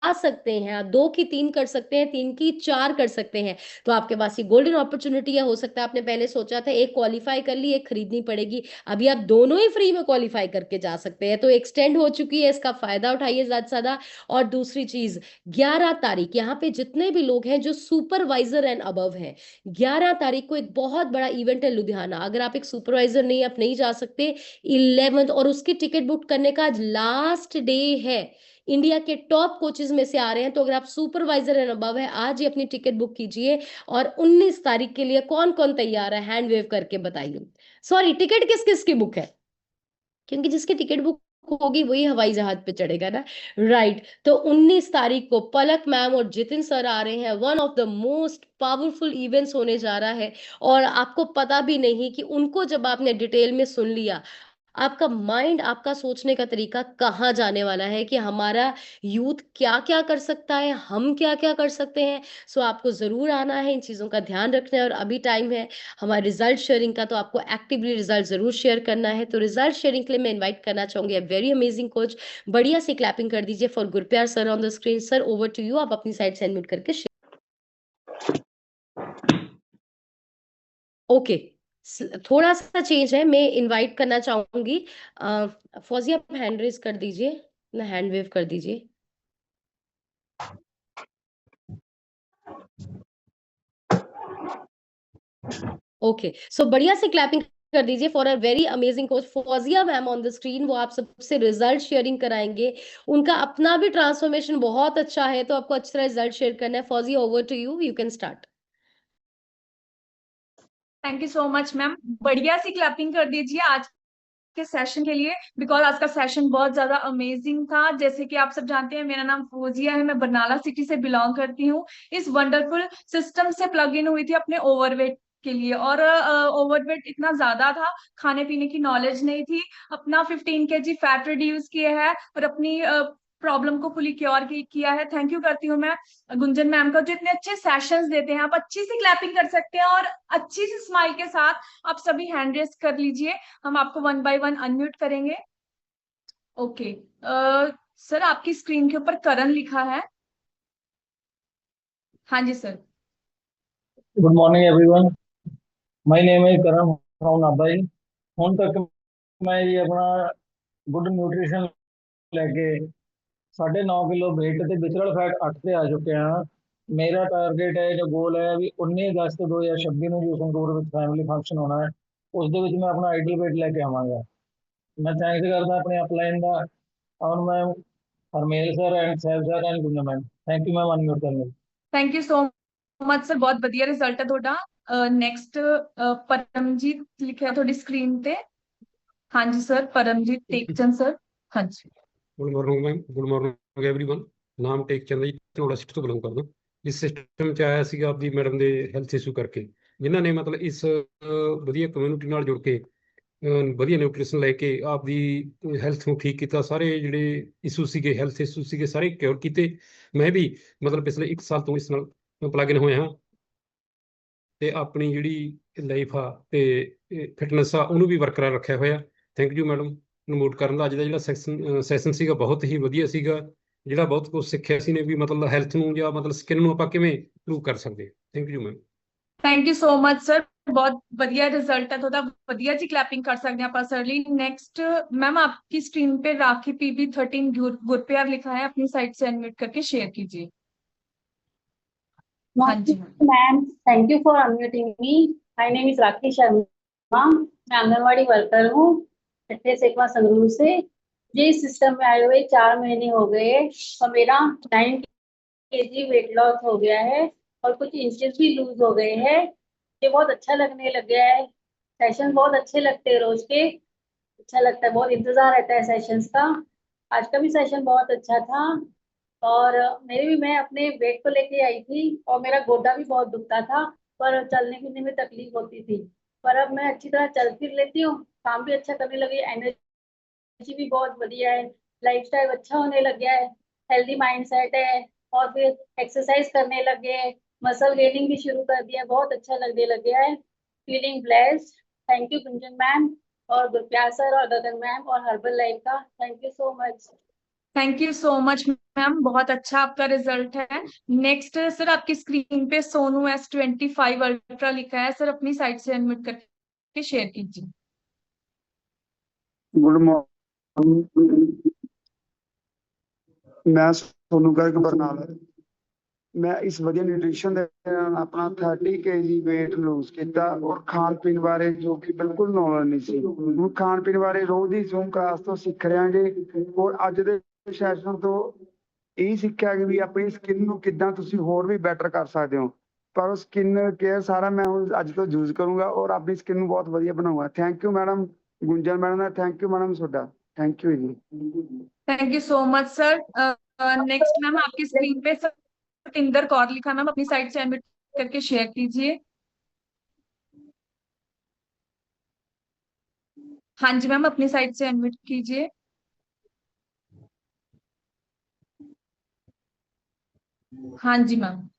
S1: सकते हैं, आप 2 की 3 कर सकते हैं, 3 की 4 कर सकते हैं। तो आपके पास ये गोल्डन अपॉर्चुनिटी है। हो सकता है आपने पहले सोचा था एक क्वालिफाई कर ली, एक खरीदनी पड़ेगी, अभी आप दोनों ही फ्री में क्वालिफाई करके जा सकते हैं। तो एक्सटेंड हो चुकी है, इसका फायदा उठाइए ज्यादा से ज्यादा। और दूसरी चीज, 11 तारीख यहाँ पे जितने भी लोग हैं जो सुपरवाइजर एंड अबव हैं, 11 तारीख को एक बहुत बड़ा इवेंट है लुधियाना। अगर आप एक सुपरवाइजर नहीं, आप नहीं जा सकते, 11th, और उसकी टिकट बुक करने का आज लास्ट डे है। इंडिया के टॉप कोचेज में से आ रहे हैं, तो अगर आप सुपरवाइजर एंड अबव है, आज ही अपनी टिकट बुक कीजिए। और 19 तारीख के लिए कौन कौन तैयार है, हैंड वेव करके बताइए। सॉरी, टिकट किस किस की बुक है, क्योंकि जिसकी टिकट बुक होगी वही हवाई जहाज पे चढ़ेगा ना, राइट। तो 19 तारीख को पलक मैम और जितिन सर आ रहे हैं। One of the most powerful events होने जा रहा है, और आपको पता भी नहीं कि उनको जब आपने डिटेल में सुन लिया, आपका माइंड, आपका सोचने का तरीका कहाँ जाने वाला है कि हमारा यूथ क्या क्या कर सकता है, हम क्या क्या कर सकते हैं। सो आपको जरूर आना है, इन चीजों का ध्यान रखना है। और अभी टाइम है हमारे रिजल्ट शेयरिंग का, तो आपको एक्टिवली रिजल्ट जरूर शेयर करना है। तो रिजल्ट शेयरिंग के लिए मैं इनवाइट करना चाहूंगी वेरी अमेजिंग कोच। बढ़िया सी क्लैपिंग कर दीजिए for Gurpyar sir on the screen. Sir over to you, आप अपनी साइड से अनम्यूट करके ओके। थोड़ा सा चेंज है, मैं इनवाइट करना चाहूंगी फौजिया, आप हैंड रेज कर दीजिए ना, हैंड वेव कर दीजिए। ओके, सो बढ़िया से क्लैपिंग कर दीजिए for a very amazing coach Fauzia ma'am on the screen. वो आप सबसे रिजल्ट शेयरिंग कराएंगे। उनका अपना भी ट्रांसफॉर्मेशन बहुत अच्छा है, तो आपको अच्छी तरह रिजल्ट शेयर करना है। Fauzia over to you, you can start.
S2: Thank you so much ma'am, बढ़िया सी क्लैपिंग कर दीजिए आज के सेशन के लिए, बिकॉज आज का सेशन बहुत ज्यादा अमेजिंग था। जैसे कि आप सब जानते हैं, मेरा नाम फोजिया है, मैं बरनाला सिटी से बिलोंग करती हूँ। इस वंडरफुल सिस्टम से प्लग इन हुई थी अपने ओवरवेट के लिए, और ओवरवेट इतना ज्यादा था, खाने पीने की नॉलेज नहीं थी। अपना 15 kg फैट रिड्यूस किया है और अपनी प्रॉब्लम को फुली क्योर किया है। थैंक यू करती हूँ मैं गुंजन मैम का, जो इतने अच्छे सेशंस देते हैं। आप अच्छी सी क्लैपिंग कर सकते हैं और अच्छी सी स्माइल के साथ आप सभी हैंड रेस कर लीजिए, हम आपको 1 by 1 अनम्यूट करेंगे। ओके सर, आपकी स्क्रीन के ऊपर करण लिखा है। हाँ जी sir.
S3: Good morning everyone, my name is Karan from नाबाई। ਹੁਣ तक मैं ये अपना गुड न्यूट्रिशन लेके 9.5 किलो वेट ਤੇ ਵਿਚਰਲ फैट 8 ਤੇ ਆ ਚੁੱਕੇ ਹਾਂ। ਮੇਰਾ ਟਾਰਗੇਟ ਹੈ, ਜੋ ਗੋਲ ਹੈ ਵੀ 19 ਅਗਸਤ 2026 ਨੂੰ ਜੋ ਸੰਗਰੂਰ ਵਿੱਚ ਫੈਮਿਲੀ ਫੰਕਸ਼ਨ ਹੋਣਾ ਹੈ, ਉਸ ਦੇ ਵਿੱਚ ਮੈਂ ਆਪਣਾ ਆਈਡਲ weight ਲੈ ਕੇ ਆਵਾਂਗਾ। ਮੈਂ ਥੈਂਕਸ ਕਰਦਾ ਆਪਣੇ ਅਪਲਾਈਨ ਦਾ, ਔਰ ਮੈਂ Harmel sir and Sahib sir and Gunjan ma'am, thank you ma'am unmute ਕਰਨ ਲਈ।
S2: Thank you so much sir, बहुत बढ़िया रिजल्ट है ਤੁਹਾਡਾ। नेक्स्ट परमजीत लिखा है थोड़ी स्क्रीन पे। हाँ जी सर, परमजीत टेकचंद सर। हाँ जी।
S4: Good morning ma'am, good morning everyone. ਨਾਮ ਟੇਕ ਚੰਦ ਜੀ, ਝੋੜਾ ਸਿੱਟ ਤੋਂ ਬਿਲੋਂਗ ਕਰਦਾ। ਇਸ ਸਿਸਟਮ 'ਚ ਆਇਆ ਸੀਗਾ ਆਪਦੀ ਮੈਡਮ ਦੇ ਹੈਲਥ ਇਸ਼ੂ ਕਰਕੇ, ਜਿਨ੍ਹਾਂ ਨੇ ਮਤਲਬ ਇਸ ਵਧੀਆ ਕਮਿਊਨਿਟੀ ਨਾਲ ਜੁੜ ਕੇ ਵਧੀਆ ਨਿਊਟ੍ਰੀਸ਼ਨ ਲੈ ਕੇ ਆਪਦੀ ਹੈਲਥ ਨੂੰ ਠੀਕ ਕੀਤਾ। ਸਾਰੇ ਜਿਹੜੇ ਇਸ਼ੂ ਸੀਗੇ, ਹੈਲਥ ਇਸ਼ੂ ਸੀਗੇ, ਸਾਰੇ ਕਿਉਰ ਕੀਤੇ। ਮੈਂ ਵੀ ਮਤਲਬ ਪਿਛਲੇ 1 ਸਾਲ ਤੋਂ ਇਸ ਨਾਲ ਪਲੱਗ ਇਨ ਹੋਇਆ ਹਾਂ, ਤੇ ਆਪਣੀ ਜਿਹੜੀ ਲਾਈਫ ਆ ਤੇ ਫਿਟਨੈਸ ਆ ਉਹਨੂੰ ਵੀ ਬਰਕਰਾਰ ਰੱਖਿਆ ਹੋਇਆ। ਥੈਂਕ ਯੂ ਮੈਡਮ ਨੋਟ ਕਰਨ ਦਾ। ਅੱਜ ਦਾ ਜਿਹੜਾ ਸੈਸ਼ਨ ਸੀਗਾ ਬਹੁਤ ਹੀ ਵਧੀਆ ਸੀਗਾ, ਜਿਹੜਾ ਬਹੁਤ ਕੁਝ ਸਿੱਖਿਆ ਸੀ ਨੇ ਵੀ ਮਤਲਬ ਹੈਲਥ ਨੂੰ ਜਾਂ ਮਤਲਬ ਸਕਿਨ ਨੂੰ ਆਪਾਂ ਕਿਵੇਂ ਇੰਪਰੂਵ ਕਰ ਸਕਦੇ। Thank you ma'am.
S2: Thank you so much sir, बहुत ਵਧੀਆ ਰਿਜ਼ਲਟ ਹੈ ਤੁਹਾਡਾ, ਵਧੀਆ ਜੀ ਕਲੈਪਿੰਗ ਕਰ ਸਕਦੇ ਹਾਂ ਆਪਾਂ ਸਰ ਲਈ। नेक्स्ट मैम आपकी स्क्रीन पे राखी PB 13 गुरप्यार लिखा है, अपनी साइट से अनम्यूट करके शेयर कीजिए। हाँ जी ma'am.
S5: Ma'am, thank you for unmuting me. My name is Rakhi Sharma. मैं आंगनवाड़ी वर्कर हूँ छठे सेकवा संगरूर से। ये इस सिस्टम में आए हुए 4 महीने हो गए और मेरा 9 kg वेट लॉस हो गया है और कुछ इंचेस भी लूज हो गए हैं। ये बहुत अच्छा लगने लग गया है। सेशन बहुत अच्छे लगते हैं रोज के, अच्छा लगता है, बहुत इंतजार रहता है सेशंस का। आज का भी सेशन बहुत अच्छा था। और मैं अपने वेट को लेके आई थी और मेरा गोडा भी बहुत दुखता था, पर चलने फिरने में तकलीफ होती थी। पर अब मैं अच्छी तरह चल फिर लेती हूँ, काम भी अच्छा करने लगी, एनर्जी भी बहुत बढ़िया है, लाइफस्टाइल अच्छा होने लग गया है, हेल्दी माइंड सेट है। और फिर एक्सरसाइज करने लग गए, मसल गेनिंग भी शुरू कर दिया, बहुत अच्छा लगने लग गया है। Feeling blessed. Thank you Gunjan ma'am और गुरप्यार सर और गगन मैम और हर्बल लाइफ का, thank you so much.
S2: Thank you so much ma'am, बहुत अच्छा आपका रिजल्ट है। नेक्स्ट सर आपकी स्क्रीन पे सोनू S25 अल्ट्रा लिखा है, सर अपनी साइट से अनम्यूट करके शेयर कीजिए।
S6: गुड मॉर्निंग, मैं सोनू गर्ग बरनाला। मैं इस ਵਧੀਆ ਨਿਊਟ੍ਰੀਸ਼ਨ ਦੇ ਨਾਲ ਆਪਣਾ 30 kg weight lose ਕੀਤਾ ਔਰ ਖਾਣ ਪੀਣ ਬਾਰੇ ਜੋ ਕਿ ਬਿਲਕੁਲ ਨੌਲੇਜ ਨਹੀਂ ਸੀ। ਹੁਣ ਖਾਣ ਪੀਣ ਬਾਰੇ ਰੋਜ਼ ਦੀ ਜ਼ੂਮ ਕਲਾਸ ਤੋਂ ਸਿੱਖ ਰਿਹਾ ਜੀ ਔਰ ਅੱਜ ਦੇ ਸੈਸ਼ਨ ਤੋਂ ਇਹ ਸਿੱਖਿਆ ਕਿ ਵੀ ਆਪਣੀ ਸਕਿਨ ਨੂੰ ਕਿੱਦਾਂ ਤੁਸੀਂ ਹੋਰ ਵੀ ਬੈਟਰ ਕਰ ਸਕਦੇ ਹੋ। ਪਰ ਉਹ ਸਕਿਨ ਕੇਅਰ ਸਾਰਾ ਮੈਂ ਹੁਣ ਅੱਜ ਤੋਂ ਯੂਜ਼ ਕਰੂੰਗਾ ਔਰ ਆਪਣੀ ਸਕਿਨ ਨੂੰ ਬਹੁਤ ਵਧੀਆ ਬਣਾਉਂਗਾ। Thank you madam Gunjan madam ਦਾ, ਥੈਂਕ ਯੂ ਮੈਡਮ ਤੁਹਾਡਾ, थैंक यू जी।
S2: Thank you so much sir. Next ma'am आपकी स्क्रीन पे सतिंदर कौर लिखा, मैम अपनी साइट से अनम्यूट करके शेयर कीजिए। हाँ जी मैम, अपनी साइट से अनम्यूट कीजिए। हाँ जी मैम।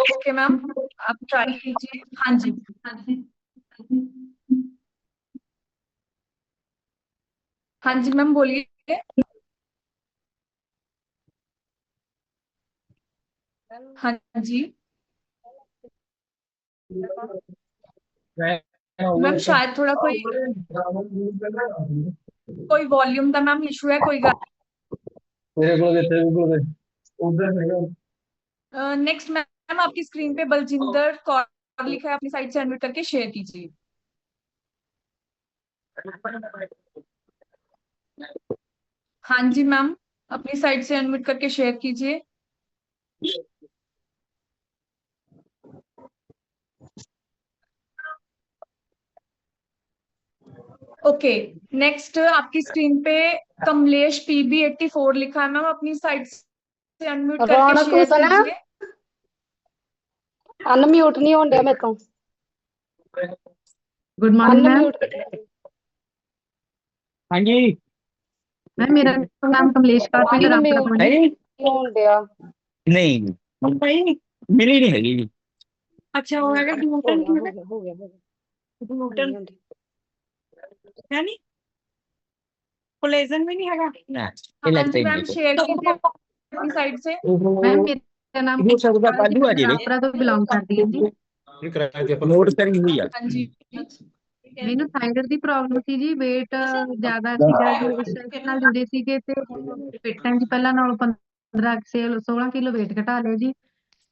S2: ओके मैम, आप ट्राई कीजिए। हाँ जी। हाँ जी मैम बोलिए। हाँ जी मैम, शायद थोड़ा कोई वॉल्यूम का मैम इशू है, कोई नेक्स्ट मैम आपकी स्क्रीन पे बलजिंदर कौर लिखा है, अपनी साइट से अनम्यूट करके शेयर कीजिए। हाँ जी मैम, अपनी साइट से अनम्यूट करके शेयर कीजिए। ओके नेक्स्ट आपकी स्क्रीन पे कमलेश PB 84 लिखा है, मैम अपनी साइट से अनम्यूट करके
S5: रौनक
S2: शेयर
S5: हुसैन
S2: कीजिए।
S5: अनम्यूट नहीं होने मेरे को।
S7: Good morning ma'am.
S5: अनम्यूट
S3: हाँ जी
S7: मैम मेरा नाम कमलेश कौर पिंड रामपुरा ਤੋਂ ਜੀ।
S5: होने दिया।
S8: नहीं मिली नहीं हैगी जी।
S2: अच्छा वो है ग्लूटन
S5: हो गया
S2: ग्लूटन है नहीं, कोलेजन भी नहीं है।
S8: ना
S2: हाँ
S8: ये लगता
S2: जी
S8: ही
S2: मैम
S8: नहीं
S2: शेयर कीजिए अपनी साइड से।
S7: मैम मेरा नाम
S8: हो सकता कालू आ जाए
S7: रामपुरा ਤੋਂ ਬਿਲੋਂਗ ਕਰਦੀ ਹਾਂ ਜੀ।
S4: ਇਹ ਕਿਰਾਏ ਤੇ ਆਪਾਂ
S8: नोट करी हुई है।
S2: हाँ जी
S7: ਮੈਨੂੰ थायराइड ਦੀ ਪ੍ਰੋਬਲਮ ਸੀ ਜੀ, weight ਜ਼ਿਆਦਾ ਸੀਗਾ ਜੀ, ਇਸ ਨਾਲ ਜੁੜੇ ਸੀਗੇ ਤੇ ਪੇਟਾਂ 'ਚ ਪਹਿਲਾਂ ਨਾਲੋਂ 16 ਕਿਲੋ weight ਘਟਾ ਲਿਆ ਜੀ।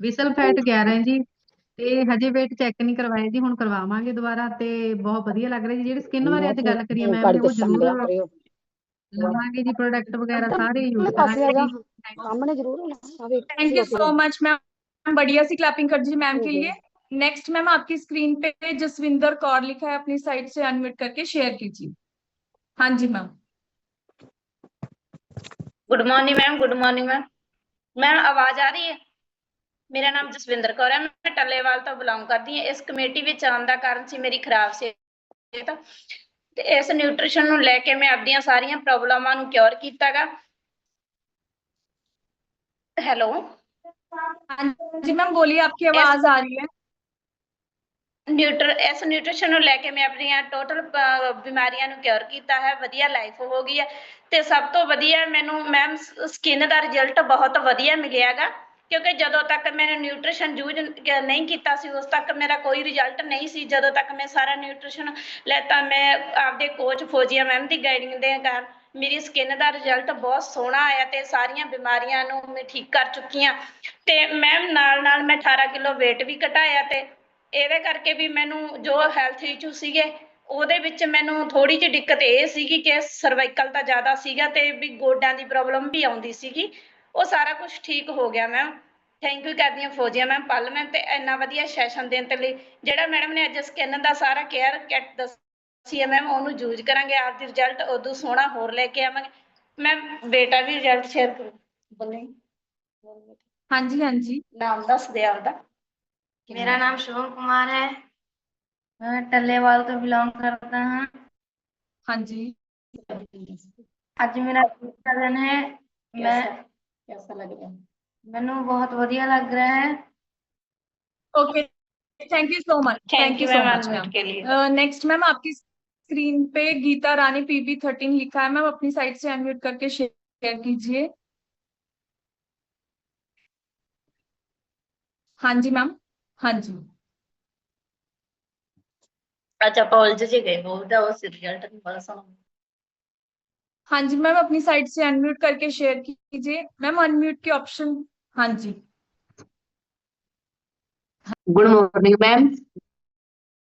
S7: ਵਿਸਲ ਫੈਟ 11 ਜੀ ਤੇ ਹਜੇ weight ਚੈੱਕ ਨਹੀਂ ਕਰਵਾਇਆ ਜੀ, ਹੁਣ ਕਰਵਾਵਾਂਗੇ ਦੁਬਾਰਾ ਤੇ ਬਹੁਤ ਵਧੀਆ ਲੱਗ ਰਿਹਾ ਜੀ। ਜਿਹੜੀ ਸਕਿਨ ਬਾਰੇ ਅੱਜ ਗੱਲ ਕਰੀ ਮੈਮ ਨੇ ਉਹ ਜ਼ਰੂਰ ਲਵਾਂਗੇ ਜੀ, ਪ੍ਰੋਡਕਟ ਵਗੈਰਾ ਸਾਰੇ ਯੂਜ਼ ਕਰਾਂਗੇ ਜੀ।
S5: सामने जरूर होना।
S2: Thank you so much ma'am, बढ़िया सी क्लैपिंग कर दीजिए मैम के लिए। नेक्स्ट मैम आपकी स्क्रीन पे जसविंदर कौर लिखा है, अपनी साइट से अनम्यूट करके शेयर कीजिए। हाँ जी ma'am.
S9: Good morning ma'am, good morning ma'am. Ma'am आवाज आ रही है? मेरा नाम जसविंदर कौर है, मैं टल्लेवाल तो बिलोंग करती हूँ। इस कमेटी में आने का कारण सी मेरी खराब सेहत ते इस न्यूट्रिशन नूं लैके मैं अपनी सारियां प्रॉब्लमां नूं क्योर कीता गा। हेलो
S2: हाँ जी मैम बोलिए, आपकी आवाज आ रही है।
S9: ਇਸ ਨਿਊਟ੍ਰੀਸ਼ਨ ਨੂੰ ਲੈ ਕੇ ਮੈਂ ਆਪਣੀਆਂ ਟੋਟਲ ਬਿਮਾਰੀਆਂ ਨੂੰ ਕਿਉਰ ਕੀਤਾ ਹੈ, ਵਧੀਆ ਲਾਈਫ ਹੋ ਗਈ ਹੈ। ਤੇ ਸਭ ਤੋਂ ਵਧੀਆ ਮੈਨੂੰ ਮੈਮ ਸਕਿਨ ਦਾ ਰਿਜ਼ਲਟ ਬਹੁਤ ਵਧੀਆ ਮਿਲਿਆ ਗਾ, ਕਿਉਂਕਿ ਜਦੋਂ ਤੱਕ ਮੈਂ ਨਿਊਟ੍ਰੀਸ਼ਨ ਯੂਜ਼ ਨਹੀਂ ਕੀਤਾ ਸੀ ਉਸ ਤੱਕ ਮੇਰਾ ਕੋਈ ਰਿਜ਼ਲਟ ਨਹੀਂ ਸੀ। ਜਦੋਂ ਤੱਕ ਮੈਂ ਸਾਰਾ ਨਿਊਟ੍ਰੀਸ਼ਨ ਲੈਤਾ, ਮੈਂ ਆਪਦੇ ਕੋਚ ਫੌਜੀਆ ਮੈਮ ਦੀ ਗਾਈਡਿੰਗ ਦੇ ਕਾਰਨ ਮੇਰੀ ਸਕਿਨ ਦਾ ਰਿਜ਼ਲਟ ਬਹੁਤ ਸੋਹਣਾ ਆਇਆ ਤੇ ਸਾਰੀਆਂ ਬਿਮਾਰੀਆਂ ਨੂੰ ਮੈਂ ਠੀਕ ਕਰ ਚੁੱਕੀ ਹਾਂ। ਤੇ ਮੈਮ ਨਾਲ ਮੈਂ 18 ਕਿਲੋ weight ਵੀ ਘਟਾਇਆ ਤੇ ਇਹਦੇ ਕਰਕੇ ਵੀ ਮੈਨੂੰ ਜੋ ਹੈਲਥ ਇਸ਼ੂ ਸੀਗੇ ਉਹਦੇ ਵਿੱਚ ਮੈਨੂੰ ਥੋੜੀ ਜਿਹੀ ਦਿੱਕਤ ਇਹ ਸੀਗੀ ਕਿ ਸਰਵਾਈਕਲ ਤਾਂ ਜ਼ਿਆਦਾ ਸੀਗਾ ਤੇ ਵੀ ਗੋਡਿਆਂ ਦੀ ਪ੍ਰੋਬਲਮ ਵੀ ਆਉਂਦੀ ਸੀਗੀ। ਉਹ ਸਾਰਾ ਕੁਝ ਠੀਕ ਹੋ ਗਿਆ ਮੈਮ। ਥੈਂਕ ਯੂ ਕਰਦੀ ਹਾਂ ਫੌਜੀਆ ਮੈਮ ਪਲ ਮੈਮ ਤੇ ਇੰਨਾ ਵਧੀਆ ਸੈਸ਼ਨ ਦੇਣ ਦੇ ਲਈ। ਜਿਹੜਾ ਮੈਡਮ ਨੇ ਅੱਜ ਸਕਿਨ ਦਾ ਸਾਰਾ ਕੇਅਰ ਕਿੱਟ ਦੱਸੀ ਹੈ ਮੈਮ, ਉਹਨੂੰ ਯੂਜ਼ ਕਰਾਂਗੇ, ਆਪਦੀ ਰਿਜ਼ਲਟ ਉਦੋਂ ਸੋਹਣਾ ਹੋਰ ਲੈ ਕੇ ਆਵਾਂਗੇ। ਮੈਮ ਬੇਟਾ ਵੀ ਰਿਜ਼ਲਟ ਸ਼ੇਅਰ ਕਰੂ ਬੰਨੇ
S2: ਹਾਂਜੀ ਹਾਂਜੀ
S9: ਨਾਮ ਦੱਸ ਦੇ ਆਪਦਾ।
S10: मेरा नाम शुभम कुमार है। मैं टल्लेवाल तो बिलोंग करता हूँ।
S2: ਹਾਂਜੀ
S10: आज मेरा दूसरा दिन है। मैं
S9: कैसा लग रहा है?
S10: मैनू बहुत बढ़िया लग रहा है।
S2: Okay, thank you so much,
S9: thank you
S2: so
S9: ma'am
S2: much
S9: unmute के लिए।
S2: नेक्स्ट मैम आपकी स्क्रीन पे गीता रानी PB13 लिखा है मैम, अपनी साइड से अनम्यूट करके शेयर कीजिए। हाँ जी मैम, हाँ जी
S9: अच्छा कॉलेज च गए बोलदा उस रिजल्ट नहीं बड़ा सोना।
S2: हाँ जी मैम, अपनी साइड से अनम्यूट करके शेयर कीजिए मैम, अनम्यूट के ऑप्शन। हाँ जी
S11: good morning ma'am.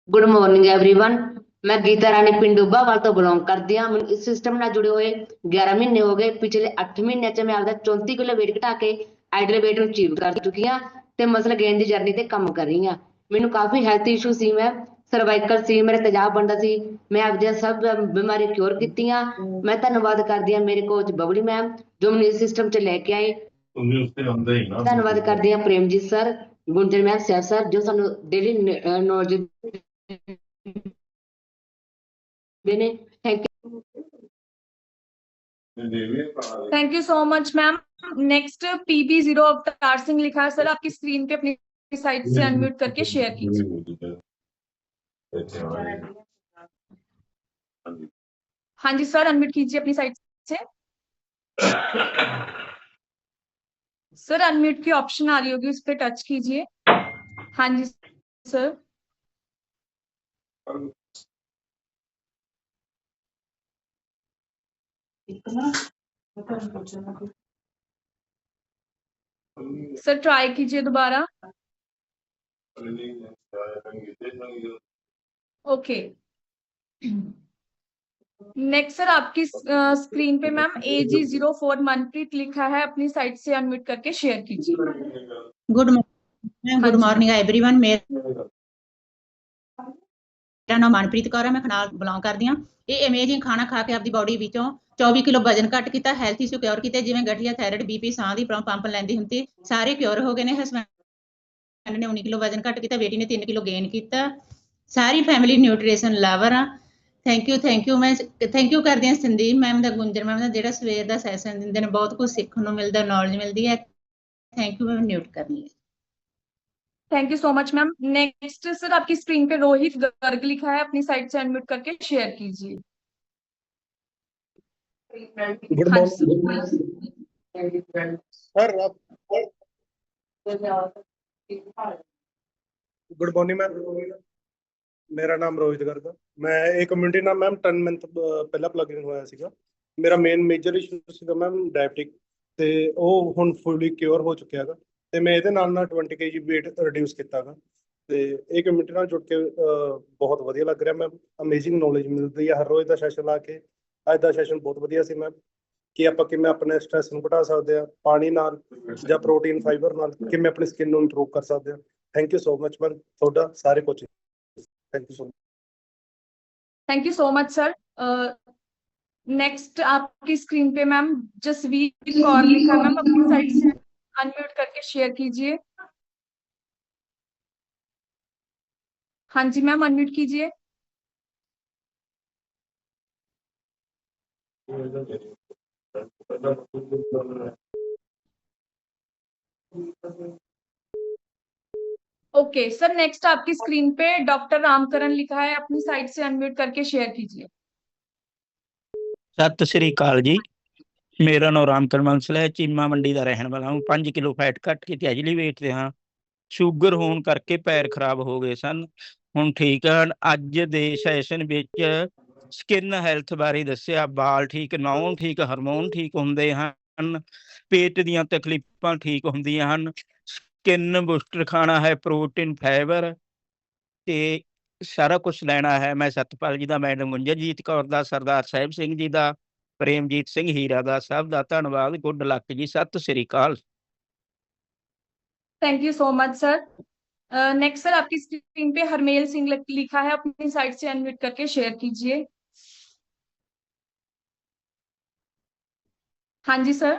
S11: Good morning everyone. मैं गीता रानी पिंड डोभावाल तो बिलोंग करती हाँ। मैं इस सिस्टम ਨਾਲ जुड़े हुए 11 महीने हो गए। पिछले 8 ਮਹੀਨਿਆਂ ਚ ਮੈਂ ਆਪਦਾ 34 ਕਿਲੋ weight ਘਟਾ ਕੇ ਆਈਡਲ weight ਨੂੰ ਅਚੀਵ ਕਰ ਚੁੱਕੀ ਹਾਂ ਤੇ ਮਸਲ ਗੇਨ ਦੀ ਜਰਨੀ ਤੇ ਕੰਮ ਕਰ ਰਹੀ ਹਾਂ। ਮੈਨੂੰ ਕਾਫੀ ਹੈਲਥ ਇਸ਼ੂ ਸੀ, ਮੈਂ ਸਰਵਾਈਕਲ ਸੀ, ਮੇਰੇ ਤੇਜ਼ਾਬ ਬਣਦਾ ਸੀ, ਮੈਂ ਆਪਦੀਆਂ ਸਭ ਬਿਮਾਰੀ ਕਿਉਰ ਕੀਤੀਆਂ। ਮੈਂ ਧੰਨਵਾਦ ਕਰਦੀ ਹਾਂ ਮੇਰੇ ਕੋਚ ਬਬਲੀ ਮੈਮ ਜੋ ਮੈਨੂੰ ਇਸ ਸਿਸਟਮ ਚ ਲੈ ਕੇ ਆਏ। ਧੰਨਵਾਦ ਕਰਦੀ ਹਾਂ Premjit sir, Gunjan ma'am, Saif sir ਜੋ ਸਾਨੂੰ ਡੇਲੀ ਨੌਲੇਜ देने। Thank
S2: thank you so much ma'am. Next PB0 Avtar Singh लिखा है सर, आपकी स्क्रीन पे अपनी साइड से अनम्यूट करके शेयर कीजिए। हाँ जी सर, अनम्यूट कीजिए अपनी साइड से। सर अनम्यूट की ऑप्शन आ रही होगी, उस पर टच कीजिए। हाँ जी सर। सर ट्राई कीजिए दोबारा। ओके, नेक्स्ट सर आपकी स्क्रीन पे मैम AG04 मनप्रीत लिखा है, अपनी साइड से अनम्यूट करके शेयर कीजिए।
S12: Good morning everyone. मेरा नाम मनप्रीत कौर है, मैं खनाल बिलोंग करती हाँ। ये अमेजिंग खाना खा के अपनी बॉडी विचों 24 किलो वजन घट किया, हैल्थ इशू क्योर किए, जिवें गठिया, थायराइड, BP, साह की पंप लैंदी हुंदी सारे क्योर हो गए ने। हसबैंड ने 19 किलो वजन घट किया, बेटी ने 3 किलो गेन किया। सारी फैमिली न्यूट्रीशन लवर हाँ। Thank you. मैं थैंक यू करदी हाँ संदीप मैम दा, गुंजन मैम दा, जिहड़ा सवेर दा सैशन दिंदे ने, बहुत कुछ सीखण नूं मिलदा, नॉलेज मिलदी है। Thank you. मैं म्यूट करनी है।
S2: Thank you so much ma'am. Next sir आपकी स्क्रीन पे रोहित गर्ग लिखा है, अपनी साइड से अनम्यूट करके शेयर कीजिए।
S13: Good morning sir. Good morning ma'am. मेरा नाम रोहित गर्ग। मैं एक कम्युनिटी ਨਾਲ ਮੈਮ 10 ਮੰਥ ਪਹਿਲਾਂ ਪਲੱਗ ਇਨ ਹੋਇਆ ਸੀਗਾ। ਮੇਰਾ ਮੇਨ ਮੇਜਰ ਇਸ਼ੂ ਸੀਗਾ ਮੈਮ ਡਾਇਬਟਿਕ, ਤੇ ਉਹ ਹੁਣ ਫੁੱਲੀ ਕਿਉਰ ਹੋ ਚੁੱਕਿਆ ਹੈਗਾ ਤੇ ਮੈਂ ਇਹਦੇ ਨਾਲ 20 kg weight ਰਿਡਿਊਸ ਕੀਤਾ ਹੈਗਾ ਤੇ ਇਹ ਕਮਿਊਨਿਟੀ ਨਾਲ ਜੁੜ ਕੇ ਬਹੁਤ ਵਧੀਆ ਲੱਗ ਰਿਹਾ ਮੈਮ। ਅਮੇਜ਼ਿੰਗ ਨੌਲੇਜ ਮਿਲਦੀ ਹੈ ਹਰ ਰੋਜ਼ ਦਾ ਸੈਸ਼ਨ ਲਾ ਕੇ। ਅੱਜ ਦਾ ਸੈਸ਼ਨ ਬਹੁਤ ਵਧੀਆ ਸੀ ਮੈਮ ਕਿ ਆਪਾਂ ਕਿਵੇਂ ਆਪਣੇ ਸਟ੍ਰੈਸ ਨੂੰ ਘਟਾ ਸਕਦੇ ਹਾਂ ਪਾਣੀ ਨਾਲ ਜਾਂ ਪ੍ਰੋਟੀਨ ਫਾਈਬਰ ਨਾਲ, ਕਿਵੇਂ ਆਪਣੀ ਸਕਿਨ ਨੂੰ ਇੰਪਰੂਵ ਕਰ ਸਕਦੇ ਹਾਂ। Thank you so much ma'am ਤੁਹਾਡਾ ਸਾਰੇ coaching. Thank you so much.
S2: Thank you so much sir. Next आपकी स्क्रीन पे मैम जसवीर कौर लिखा, मैम अपनी साइड से अनम्यूट करके शेयर कीजिए। हाँ जी मैम, अनम्यूट कीजिए। ओके ओके सर, नेक्स्ट आपकी स्क्रीन पे डॉक्टर रामकरण लिखा है, अपनी साइड से अनम्यूट करके शेयर कीजिए।
S8: ਸਤਿ ਸ੍ਰੀ ਅਕਾਲ ਜੀ। ਮੇਰਾ ਨਾਮ ਰਾਮਕਰਨ ਬੰਸਲ ਹੈ, ਚੀਮਾ ਮੰਡੀ ਦਾ ਰਹਿਣ ਵਾਲਾ ਹਾਂ। 5 ਕਿਲੋ ਫੈਟ ਘੱਟ ਕੇ ਤੈਜਲੀ ਵੇਟ ਤੇ ਹਾਂ। ਸ਼ੂਗਰ ਹੋਣ ਕਰਕੇ ਪੈਰ ਖਰਾਬ ਹੋ ਗਏ ਸਨ, ਹੁਣ ਠੀਕ ਹਨ। ਅੱਜ ਦੇ ਸੈਸ਼ਨ ਵਿੱਚ ਸਕਿਨ ਹੈਲਥ ਬਾਰੇ ਦੱਸਿਆ, ਬਾਲ ਠੀਕ, ਨਹੁੰ ਠੀਕ, ਹਾਰਮੋਨ ਠੀਕ ਹੁੰਦੇ ਹਨ, ਪੇਟ ਦੀਆਂ ਤਕਲੀਫਾਂ ਠੀਕ ਹੁੰਦੀਆਂ ਹਨ। ਸਕਿਨ ਬੂਸਟਰ ਖਾਣਾ ਹੈ, ਪ੍ਰੋਟੀਨ, ਫਾਈਬਰ ਤੇ ਸਾਰਾ ਕੁਝ ਲੈਣਾ ਹੈ। ਮੈਂ ਸਤਪਾਲ ਜੀ ਦਾ, ਮੈਡਮ ਗੁੰਜਰਜੀਤ ਕੌਰ ਦਾ, ਸਰਦਾਰ ਸਾਹਿਬ ਸਿੰਘ ਜੀ ਦਾ, ਪ੍ਰੇਮਜੀਤ ਸਿੰਘ ਹੀਰਾ ਦਾ, ਸਭ ਦਾ ਧੰਨਵਾਦ। ਗੁੱਡ ਲੱਕ ਜੀ, ਸਤਿ ਸ੍ਰੀ ਅਕਾਲ।
S2: Thank you so much sir. Next sir आपकी स्क्रीन पे हरमेल सिंह लिखा है, अपनी साइड से अनम्यूट करके शेयर कीजिए। हाँ जी सर।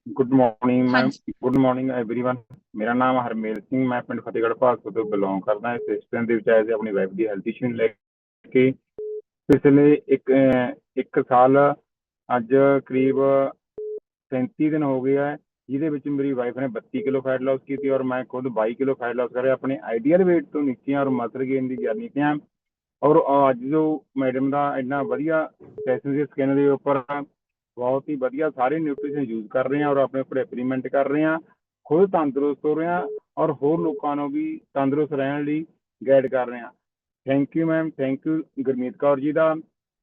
S14: ਗੁੱਡ ਮਾਰਨਿੰਗ
S2: हाँ
S14: ਮੈਮ,
S2: जी
S14: ਗੁੱਡ ਮਾਰਨਿੰਗ एवरीवन। ਮੇਰਾ ਨਾਮ ਹਰਮੇਲ ਸਿੰਘ, ਮੈਂ ਪਿੰਡ ਫਤਿਹਗੜ੍ਹ ਭਾਗਪੁਰ ਤੋਂ ਬਿਲੋਂਗ ਕਰਦਾ। ਇਸ ਸਿਸਟਮ ਦੇ ਵਿੱਚ ਆਏ ਸੀ ਆਪਣੀ ਵਾਈਫ ਦੀ ਹੈਲਥ ਇਸ਼ੂ ਨੂੰ ਲੈ ਕੇ। ਪਿਛਲੇ ਇੱਕ ਸਾਲ ਅੱਜ ਕਰੀਬ 37 ਦਿਨ ਹੋ ਗਏ ਹੈ, ਜਿਹਦੇ ਵਿੱਚ ਮੇਰੀ ਵਾਈਫ ਨੇ 32 ਕਿਲੋ ਫੈਟ ਲॉस ਕੀਤੀ ਔਰ ਮੈਂ ਖੁਦ 22 ਕਿਲੋ ਫੈਟ ਲॉस ਕਰਿਆ। ਆਪਣੇ ਆਈਡੀਅਲ ਵੇਟ ਤੋਂ ਨੀਚੇ ਔਰ ਮਸਲ ਗੇਨ ਦੀ ਜਰਨੀ ਤੇ ਹਾਂ। ਔਰ ਅੱਜ ਜੋ ਮੈਡਮ ਦਾ ਇੰਨਾ ਵਧੀਆ ਸੈਸ਼ਨ ਸੀ ਸਕਿਨ ਦੇ ਉੱਪਰ, ਬਹੁਤ ਹੀ ਵਧੀਆ ਸਾਰੇ ਨਿਊਟ੍ਰੀਸ਼ਨ ਯੂਜ਼ ਕਰ ਰਹੇ ਹਾਂ ਔਰ ਆਪਣੇ ਉੱਪਰ ਐਕਸਪੈਰੀਮੈਂਟ ਕਰ ਰਹੇ ਹਾਂ। ਖੁਦ ਤੰਦਰੁਸਤ ਹੋ ਰਹੇ ਹਾਂ ਔਰ ਹੋਰ ਲੋਕਾਂ ਨੂੰ ਵੀ ਤੰਦਰੁਸਤ ਰਹਿਣ ਲਈ ਗਾਈਡ ਕਰ ਰਹੇ ਹਾਂ। Thank you ma'am, thank you Gurmeet Kaur ji the,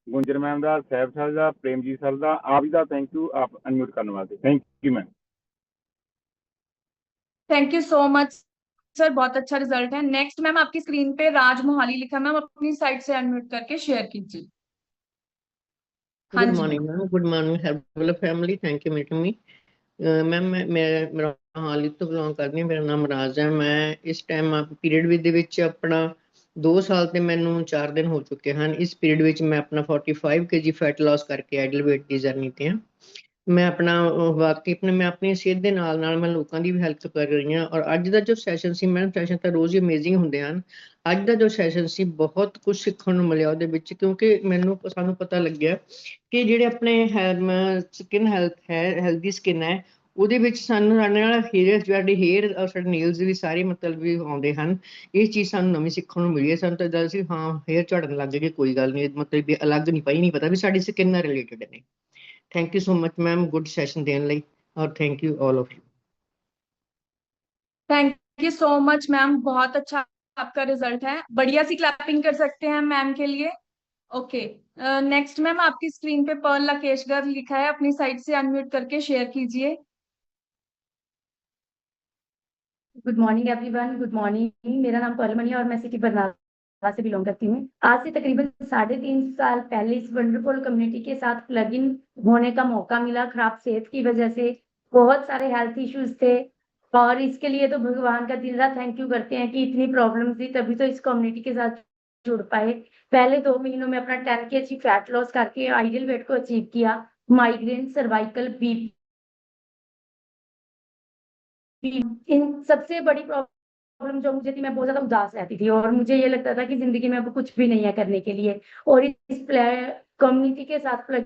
S14: ਗੁੰਜਰ ma'am the, Sahib sir the, Premjit sir ਦਾ, ਆਪ ਜੀ ਦਾ ਥੈਂਕ ਯੂ ਆਪ ਅਨਮਿਊਟ ਕਰਨ ਵਾਸਤੇ। Thank you ma'am.
S2: Thank you so much sir, बहुत अच्छा रिजल्ट है। नेक्स्ट मैम आपकी स्क्रीन पे राज मोहाली लिखा है, मैम अपनी साइड से अनम्यूट करके शेयर कीजिए। हाँ
S15: good
S2: ji
S15: morning ma'am, good morning helpful family, thank you meeting me. Ma'am मैं मोहाली तो बिलोंग करती ਹਾਂ। ਮੇਰਾ ਨਾਮ ਰਾਜ ਹੈ। ਮੈਂ ਇਸ ਟਾਈਮ ਪੀਰੀਅਡ ਦੇ ਵਿੱਚ ਆਪਣਾ 2 ਸਾਲ ਤੇ ਮੈਨੂੰ 4 ਦਿਨ ਹੋ ਚੁੱਕੇ ਹਨ। ਇਸ ਪੀਰੀਅਡ ਵਿੱਚ ਮੈਂ ਆਪਣਾ 45 kg ਫੈਟ ਲਾਸ ਕਰਕੇ ਆਈਡਲ weight ਦੀ ਜਰਨੀ ਤੇ ਹਾਂ। ਮੈਂ ਆਪਣਾ ਵਾਕਈ ਮੈਂ ਆਪਣੀ ਸਿਹਤ ਦੇ ਨਾਲ ਨਾਲ ਮੈਂ ਲੋਕਾਂ ਦੀ ਵੀ ਹੈਲਪ ਕਰ ਰਹੀ ਹਾਂ। ਔਰ ਅੱਜ ਦਾ ਜੋ ਸੈਸ਼ਨ ਸੀ, ਮੈਮ ਸੈਸ਼ਨ ਤਾਂ ਰੋਜ਼ ਹੀ ਅਮੇਜ਼ਿੰਗ ਹੁੰਦੇ ਹਨ। ਅੱਜ ਦਾ ਜੋ ਸੈਸ਼ਨ ਸੀ ਬਹੁਤ ਕੁਝ ਸਿੱਖਣ ਨੂੰ ਮਿਲਿਆ ਉਹਦੇ ਵਿੱਚ, ਕਿਉਂਕਿ ਸਾਨੂੰ ਪਤਾ ਲੱਗਿਆ ਕਿ ਜਿਹੜੇ ਆਪਣੇ ਸਕਿਨ ਹੈਲਥ ਹੈ, ਹੈਲਦੀ ਸਕਿਨ ਹੈ, ਉਹਦੇ ਵਿੱਚ ਸਾਨੂੰ ਸਾਡੇ ਨਾਲ ਸਾਡੇ ਹੇਅਰ ਔਰ ਸਾਡੇ ਨੇਲਸ ਵੀ ਸਾਰੇ ਮਤਲਬ ਵੀ ਆਉਂਦੇ ਹਨ। ਇਹ ਚੀਜ਼ ਸਾਨੂੰ ਨਵੀਂ ਸਿੱਖਣ ਨੂੰ ਮਿਲੀ ਹੈ। ਸਾਨੂੰ ਤਾਂ ਇਦਾਂ ਸੀ ਹਾਂ ਹੇਅਰ ਝੜਨ ਲੱਗ ਗਏ, ਕੋਈ ਗੱਲ ਨਹੀਂ, ਮਤਲਬ ਵੀ ਅਲੱਗ ਨਹੀਂ ਪਈ, ਨਹੀਂ ਪਤਾ ਵੀ ਸਾਡੀ ਸਕਿਨ ਨਾਲ ਰਿਲੇਟਡ ਨੇ। Thank you so much ma'am, good session देने ਲਈ और thank you all of you.
S2: Thank you so much ma'am, बहुत अच्छा आपका रिजल्ट है। बढ़िया सी क्लैपिंग कर सकते हैं मैम के लिए। ओके नेक्स्ट मैम आपकी स्क्रीन पे पर्ल लकेशगर लिखा है, अपनी साइड से अनम्यूट करके शेयर कीजिए।
S16: Good morning everyone, good morning. मेरा नाम पर्लमणि और मैं सिटी बरनाला से बिलोंग करती हूँ। आज से तकरीबन 3.5 साल पहले इस वंडरफुल कम्युनिटी के साथ प्लग इन होने का मौका मिला। खराब सेहत की वजह से बहुत सारे हेल्थ इश्यूज थे और इसके लिए तो भगवान का दिल रात थैंक यू करते हैं कि इतनी प्रॉब्लम थी तभी तो इस कम्युनिटी के साथ जुड़ पाए। पहले 2 महीनों में अपना 10 kg फैट लॉस करके आइडियल वेट को अचीव किया। माइग्रेन, सर्वाइकल, बीपी, इन सबसे बड़ी प्रॉब्लम जो मुझे थी, मैं बहुत ज्यादा उदास रहती थी और मुझे ये लगता था कि जिंदगी में अब कुछ भी नहीं है करने के लिए। और इस कम्युनिटी के साथ प्लग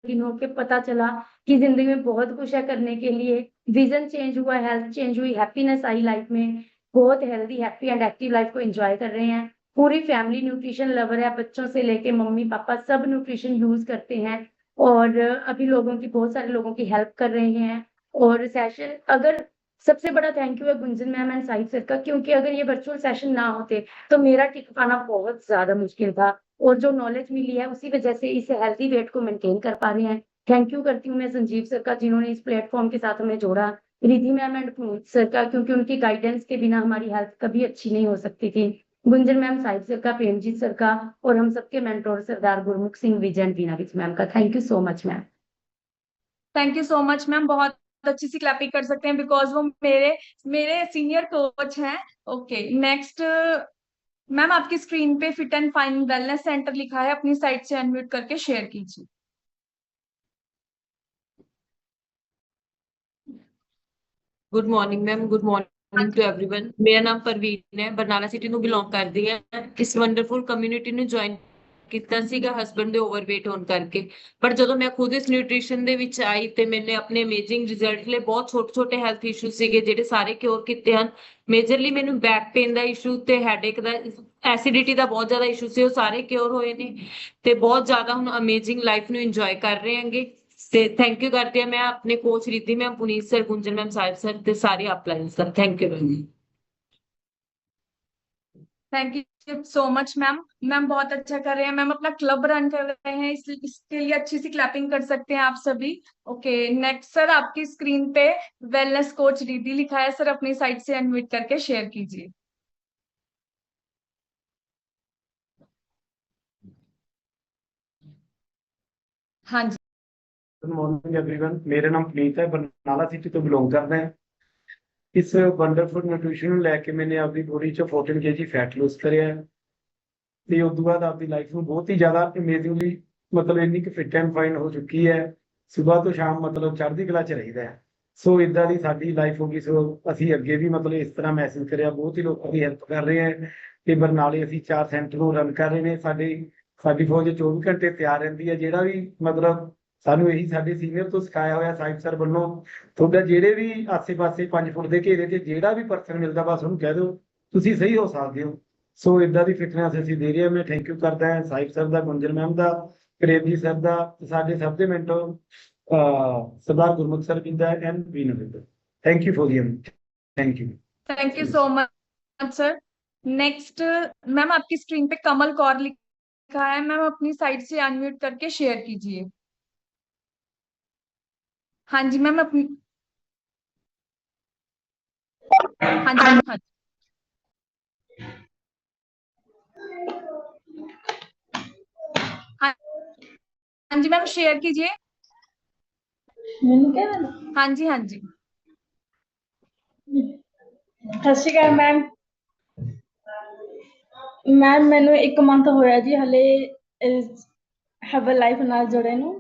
S16: इन होके पता चला कि जिंदगी में बहुत कुछ है करने के लिए। विजन चेंज हुआ, हेल्थ चेंज हुई, हैप्पीनेस आई लाइफ में। बहुत healthy, happy and active life को एंजॉय कर रहे हैं। पूरी फैमिली न्यूट्रिशन लवर है, बच्चों से लेके मम्मी पापा सब न्यूट्रिशन यूज करते हैं और अभी लोगों की, बहुत सारे लोगों की हेल्प कर रहे हैं। और सेशन, अगर सबसे बड़ा थैंक यू है Gunjan ma'am and Shahid sir का, क्योंकि अगर ये वर्चुअल सेशन ना होते तो मेरा टिक पाना बहुत ज्यादा मुश्किल था और जो नॉलेज मिली है उसी वजह से इस हेल्दी वेट को मेंटेन कर पा रहे हैं। थैंक यू करती हूँ मैं संजीव सर का, जिन्होंने इस प्लेटफॉर्म के साथ हमें जोड़ा। Ridhi ma'am and Puneet sir का, क्योंकि उनकी गाइडेंस के बिना हमारी हेल्थ कभी अच्छी नहीं हो सकती थी। गुंजन मैम, साहिद सर का, प्रेमजीत सर का और हम सबके mentor Sardar Gurmukh Singh, Vijay and Beena Vij ma'am का। Thank you so much ma'am.
S2: Thank you so much ma'am, बहुत अच्छी सी क्लैपिंग कर सकते हैं बिकॉज वो मेरे सीनियर कोच हैं। ओके नेक्स्ट मैम आपकी स्क्रीन पे fit and fine wellness centre लिखा है, अपनी साइड से अनम्यूट करके शेयर कीजिए।
S17: Good morning ma'am, good morning to everyone. मेरा नाम परवीन है, बरनाला सिटी ਨੂੰ ਬਿਲੋਂਗ ਕਰਦੀ ਹਾਂ। ਇਸ ਵੰਡਰਫੁਲ ਕਮਿਊਨਿਟੀ ਨੂੰ ਜੁਆਇਨ ਕੀਤਾ ਸੀਗਾ ਹਸਬੰਡ ਦੇ ਓਵਰਵੇਟ ਹੋਣ ਕਰਕੇ, ਪਰ ਜਦੋਂ ਮੈਂ ਖੁਦ ਇਸ ਨਿਊਟ੍ਰੀਸ਼ਨ ਦੇ ਵਿੱਚ ਆਈ ਤੇ ਮੈਨੇ ਆਪਣੇ ਅਮੇਜ਼ਿੰਗ ਰਿਜ਼ਲਟ ਲਏ। ਬਹੁਤ ਛੋਟੇ ਛੋਟੇ ਹੈਲਥ ਇਸ਼ੂ ਸੀਗੇ ਜਿਹੜੇ ਸਾਰੇ ਕਿਉਰ ਕੀਤੇ ਹਨ। ਮੇਜਰਲੀ ਮੈਨੂੰ ਬੈਕ ਪੇਨ ਦਾ ਇਸ਼ੂ ਤੇ ਹੈਡੇਕ ਦਾ, ਐਸਿਡਿਟੀ ਦਾ ਬਹੁਤ ਜ਼ਿਆਦਾ ਇਸ਼ੂ ਸੀ, ਉਹ ਸਾਰੇ ਕਿਉਰ ਹੋਏ ਨੇ ਤੇ ਬਹੁਤ ਜ਼ਿਆਦਾ ਹੁਣ ਅਮੇਜ਼ਿੰਗ ਲਾਈਫ ਨੂੰ ਇੰਜੋਏ ਕਰ ਰਹੇ ਹਾਂਗੇ। ਤੇ ਥੈਂਕ ਯੂ ਕਰਦੀ ਹਾਂ ਮੈਂ ਆਪਣੇ coach Riddhi ma'am, Puneet sir, Gunjan ma'am, Sahib sir ਤੇ ਸਾਰੇ upline sir. Thank you ma'am.
S2: Thank you so much ma'am. Ma'am बहुत अच्छा कर रहे हैं मैम, अपना क्लब रन कर रहे हैं, इसके लिए अच्छी सी क्लैपिंग कर सकते हैं आप सभी। ओके नेक्स्ट सर, आपकी स्क्रीन पे वेलनेस कोच रिद्धि लिखा है सर, अपनी साइड से अनम्यूट करके शेयर कीजिए। हाँ जी।
S18: गुड मॉर्निंग एवरीवन, मेरा नाम पुनीत है, बरनाला सिटी तो बिलोंग करता है। इस वंडरफुल न्यूट्रिशन ਨੂੰ ਲੈ ਕੇ मैंने ਆਪਣੀ ਬੋਡੀ ਚੋਂ 14 kg ਫੈਟ ਲੂਸ ਕਰਿਆ ਹੈ ਤੇ ਉਸ ਤੋਂ ਬਾਅਦ ਆਪਣੀ ਲਾਈਫ ਨੂੰ ਬਹੁਤ ਹੀ ਜ਼ਿਆਦਾ ਅਮੇਜ਼ਿੰਗਲੀ ਮਤਲਬ ਇੰਨੀ ਕਿ ਫਿਟ ਐਂਡ ਫਾਈਨ ਹੋ ਚੁੱਕੀ ਹੈ। ਸਵੇਰ ਤੋਂ ਸ਼ਾਮ ਮਤਲਬ ਚੜ੍ਹਦੀ ਕਲਾ 'ਚ ਰਹੀਦਾ ਹੈ। ਸੋ ਇਦਾਂ ਦੀ ਸਾਡੀ ਲਾਈਫ ਹੋ ਗਈ। ਸੋ ਅਸੀਂ ਅੱਗੇ ਵੀ ਮਤਲਬ ਇਸ ਤਰ੍ਹਾਂ ਮੈਸੇਜ ਕਰਿਆ, ਬਹੁਤ ਹੀ ਲੋਕਾਂ ਦੀ ਹੈਲਪ ਕਰ ਰਹੇ ਹਾਂ ਤੇ ਬਰਨਾਲੇ ਅਸੀਂ 4 ਸੈਂਟਰ ਨੂੰ ਰਨ ਕਰ ਰਹੇ ਨੇ। ਸਾਡੀ ਫੌਜ 24 ਘੰਟੇ ਤਿਆਰ ਰਹਿੰਦੀ ਹੈ। ਜਿਹੜਾ ਵੀ ਮਤਲਬ ਸਾਨੂੰ ਇਹੀ ਸਾਡੇ ਸੀਨੀਅਰ ਤੋਂ ਸਿਖਾਇਆ ਹੋਇਆ ਸਾਹਿਬ ਸਰ ਵੱਲੋਂ, ਤੁਹਾਡਾ ਜਿਹੜੇ ਵੀ ਆਸੇ-ਪਾਸੇ 5 ਫੁੱਟ ਦੇ ਘੇਰੇ 'ਚ ਜਿਹੜਾ ਵੀ ਪਰਸਨ ਮਿਲਦਾ ਬਸ ਉਹਨੂੰ ਕਹਿ ਦਿਓ ਤੁਸੀਂ ਸਹੀ ਹੋ ਸਕਦੇ ਹੋ। ਸੋ ਇਦਾਂ ਦੀ ਫਿਟਨੈਸ ਅਸੀਂ ਦੇ ਰਹੇ ਹਾਂ। ਮੈਂ ਥੈਂਕ ਯੂ ਕਰਦਾ ਹਾਂ ਸਾਹਿਬ ਸਰ ਦਾ, ਗੁੰਜਨ ਮੈਮ ਦਾ, ਪ੍ਰੇਮ ਜੀ ਸਰ ਦਾ, ਸਾਡੇ ਸਭ ਦੇ ਮੈਂਟਰ ਸਰਦਾਰ ਗੁਰਮੁਖ ਸਰ ਜੀ ਦਾ ਐਂਡ ਵੀਨਰ। Thank you for the
S2: thank you so much sir. Next ma'am, आपकी स्क्रीन पे कमल कौर लिखा है मैम, अपनी साइड से अनम्यूट करके शेयर कीजिए। हाँ जी मैम, अपनी हाँ जी मैम, हाँ हाँ हाँ जी मैम, शेयर कीजिए। हाँ जी हाँ जी।
S19: ਸਤਿ ਸ਼੍ਰੀ ਅਕਾਲ ਮੈਮ। ਮੈਮ ਮੈਨੂੰ 1 ਮੰਥ ਹੋਇਆ ਜੀ ਹਲੇ ਹਰਬਲ ਲਾਈਫ ਨਾਲ ਜੁੜੇ ਨੂੰ,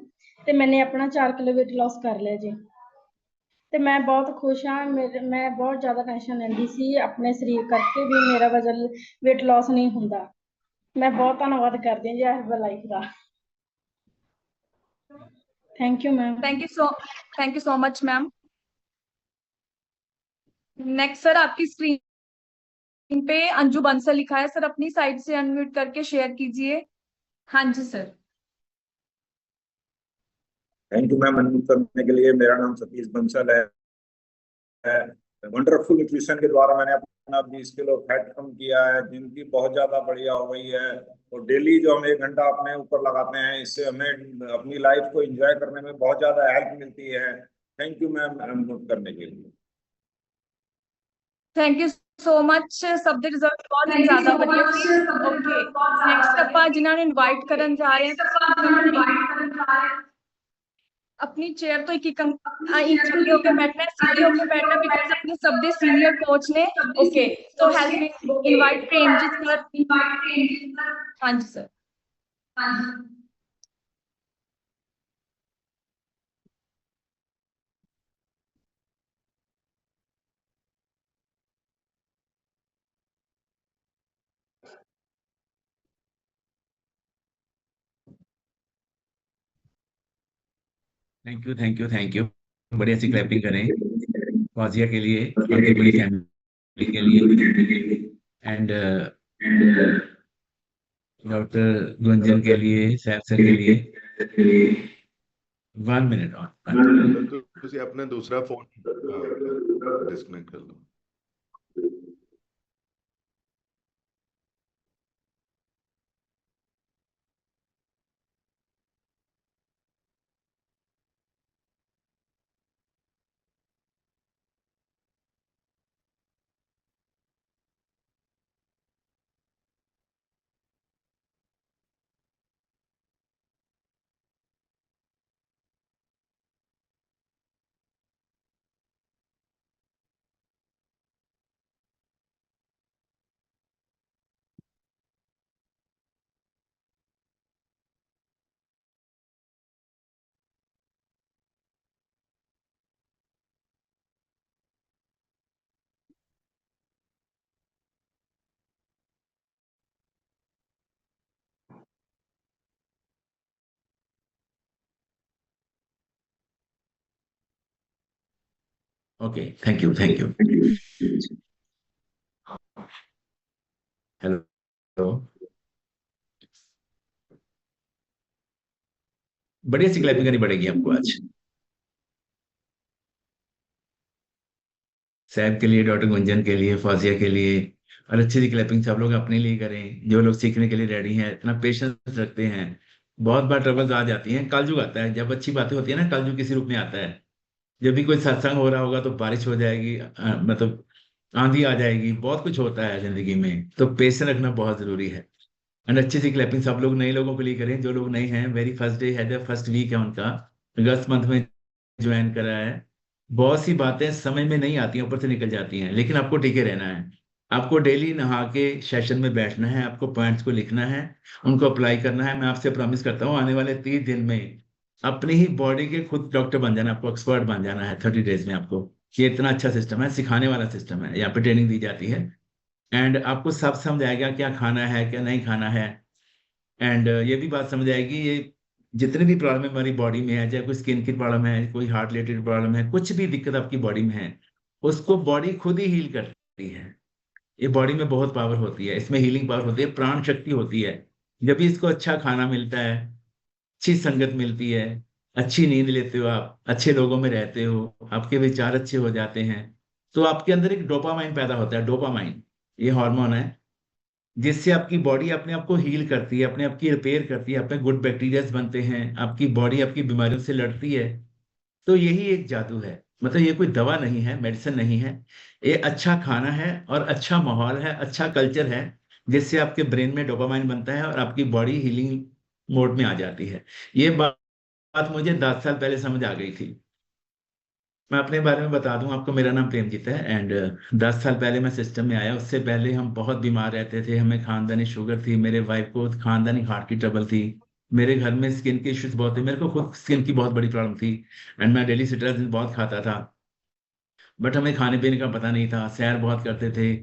S19: ਤੇ ਮੈਨੇ ਆਪਣਾ 4 ਕਿਲੋ weight loss ਕਰ ਲਿਆ ਜੀ ਤੇ ਮੈਂ ਬਹੁਤ ਖੁਸ਼ ਹਾਂ। ਮੈਂ ਬਹੁਤ ਜ਼ਿਆਦਾ ਟੈਨਸ਼ਨ ਲੈਂਦੀ ਸੀ ਆਪਣੇ ਸਰੀਰ ਕਰਕੇ ਵੀ ਮੇਰਾ ਵਜ਼ਨ weight loss ਨਹੀਂ ਹੁੰਦਾ। ਮੈਂ ਬਹੁਤ ਧੰਨਵਾਦ ਕਰਦੀ ਹਾਂ ਜੀ herbal life the. Thank you ma'am.
S2: Thank you so much ma'am. Next sir, आपकी स्क्रीन पे अंजू बंसल लिखा है सर, अपनी साइड से अनम्यूट करके शेयर कीजिए। हाँ जी सर।
S20: थैंक यू मैम अनम्यूट करने के लिए। मेरा नाम सतीश बंसल है। वंडरफुल न्यूट्रिशन के द्वारा मैंने अपना 20 किलो फैट कम किया है। जिंदगी बहुत ज्यादा बढ़िया हो गई है और डेली जो हम 1 घंटा अपने ऊपर लगाते हैं, इससे हमें अपनी लाइफ को एंजॉय करने में बहुत ज्यादा हेल्प मिलती है। थैंक यू मैम अनम्यूट करने के लिए।
S2: Thank you so much. सब ਦੇ ਰਿਜ਼ਲਟ ਬਹੁਤ ਹੀ ਜ਼ਿਆਦਾ ਵਧੀਆ ਸੀ। ਓਕੇ ਨੈਕਸਟ ਆਪਾਂ ਜਿਨ੍ਹਾਂ ਨੂੰ ਇਨਵਾਈਟ ਕਰਨ ਜਾ ਰਹੇ ਹਾਂ, अपनी चेयर तो एक खड़े होकर बैठना है, सीधे होकर बैठना, बिकॉज अपने सब दे सीनियर कोच ने। ओके तो help me invite Premjit sir. हाँ जी सर।
S21: Thank you. बढ़िया सी क्लैपिंग करें फौजिया के लिए, उनकी पूरी फैमिली के लिए एंड डॉक्टर गुंजन के लिए, सैफ सर के लिए। 1 मिनट ऑन।
S22: ਤੁਸੀਂ ਆਪਣਾ ਦੂਸਰਾ ਫੋਨ ਡਿਸਕਨੈਕਟ ਕਰ ਲਓ।
S21: Okay, thank you, thank you. Hello, बढ़िया सी क्लैपिंग करनी पड़ेगी आपको आज। सैब के लिए, डॉक्टर गुंजन के लिए, फौजिया के लिए, और अच्छी सी क्लैपिंग सब लोग अपने लिए करें। जो लोग सीखने के लिए रेडी हैं, इतना पेशेंस रखते हैं। बहुत बार ट्रबल्स आ जाती हैं, कलयुग आता है, जब अच्छी बातें होती है ना, कलयुग किसी रूप में आता है। जब भी कोई सत्संग हो रहा होगा तो बारिश हो जाएगी, मतलब आंधी आ जाएगी, बहुत कुछ होता है जिंदगी में, तो पेशेंस रखना बहुत जरूरी है। एंड अच्छी सी क्लैपिंग सब लोग नए लोगों के लिए करें। जो लोग नए हैं, वेरी फर्स्ट डे है, फर्स्ट वीक है उनका, अगस्त मंथ में ज्वाइन करा है। बहुत सी बातें समझ में नहीं आती हैं, ऊपर से निकल जाती हैं, लेकिन आपको टिके रहना है। आपको डेली नहा के सेशन में बैठना है, आपको पॉइंट्स को लिखना है, उनको अप्लाई करना है। मैं आपसे प्रॉमिस करता हूँ, आने वाले 30 दिन में अपनी ही बॉडी के खुद डॉक्टर बन जाना, आपको एक्सपर्ट बन जाना है 30 डेज में। आपको ये इतना अच्छा सिस्टम है, सिखाने वाला सिस्टम है, यहाँ पे ट्रेनिंग दी जाती है। एंड आपको सब समझ आएगा, क्या खाना है क्या नहीं खाना है। एंड ये भी बात समझ आएगी, ये जितने भी प्रॉब्लम हमारी बॉडी में है, चाहे कोई स्किन की प्रॉब्लम है, कोई हार्ट रिलेटेड प्रॉब्लम है, कुछ भी दिक्कत आपकी बॉडी में है, उसको बॉडी खुद ही हील करती है। ये बॉडी में बहुत पावर होती है, इसमें हीलिंग पावर होती है, प्राण शक्ति होती है। जब भी इसको अच्छा खाना मिलता है, अच्छी संगत मिलती है, अच्छी नींद लेते हो आप, अच्छे लोगों में रहते हो, आपके विचार अच्छे हो जाते हैं, तो आपके अंदर एक डोपामाइन पैदा होता है। डोपामाइन ये हार्मोन है, जिससे आपकी बॉडी अपने आप को हील करती है, अपने आप की रिपेयर करती है, अपने गुड बैक्टीरियाज बनते हैं, आपकी बॉडी आपकी बीमारियों से लड़ती है। तो यही एक जादू है, मतलब ये कोई दवा नहीं है, मेडिसिन नहीं है। ये अच्छा खाना है और अच्छा माहौल है, अच्छा कल्चर है, जिससे आपके ब्रेन में डोपामाइन बनता है और आपकी बॉडी हीलिंग मोड में आ जाती है। ये बात मुझे 10 साल पहले समझ आ गई थी। मैं अपने बारे में बता दूं आपको, मेरा नाम प्रेमजीत है। एंड 10 साल पहले मैं सिस्टम में आया। उससे पहले हम बहुत बीमार रहते थे, हमें खानदानी शुगर थी, मेरे वाइफ को खानदानी हार्ट की ट्रबल थी, मेरे घर में स्किन के इश्यूज बहुत थे, मेरे को खुद स्किन की बहुत बड़ी प्रॉब्लम थी। एंड मैं डेली सिट्राजिन बहुत खाता था, बट हमें खाने पीने का पता नहीं था। सैर बहुत करते थे,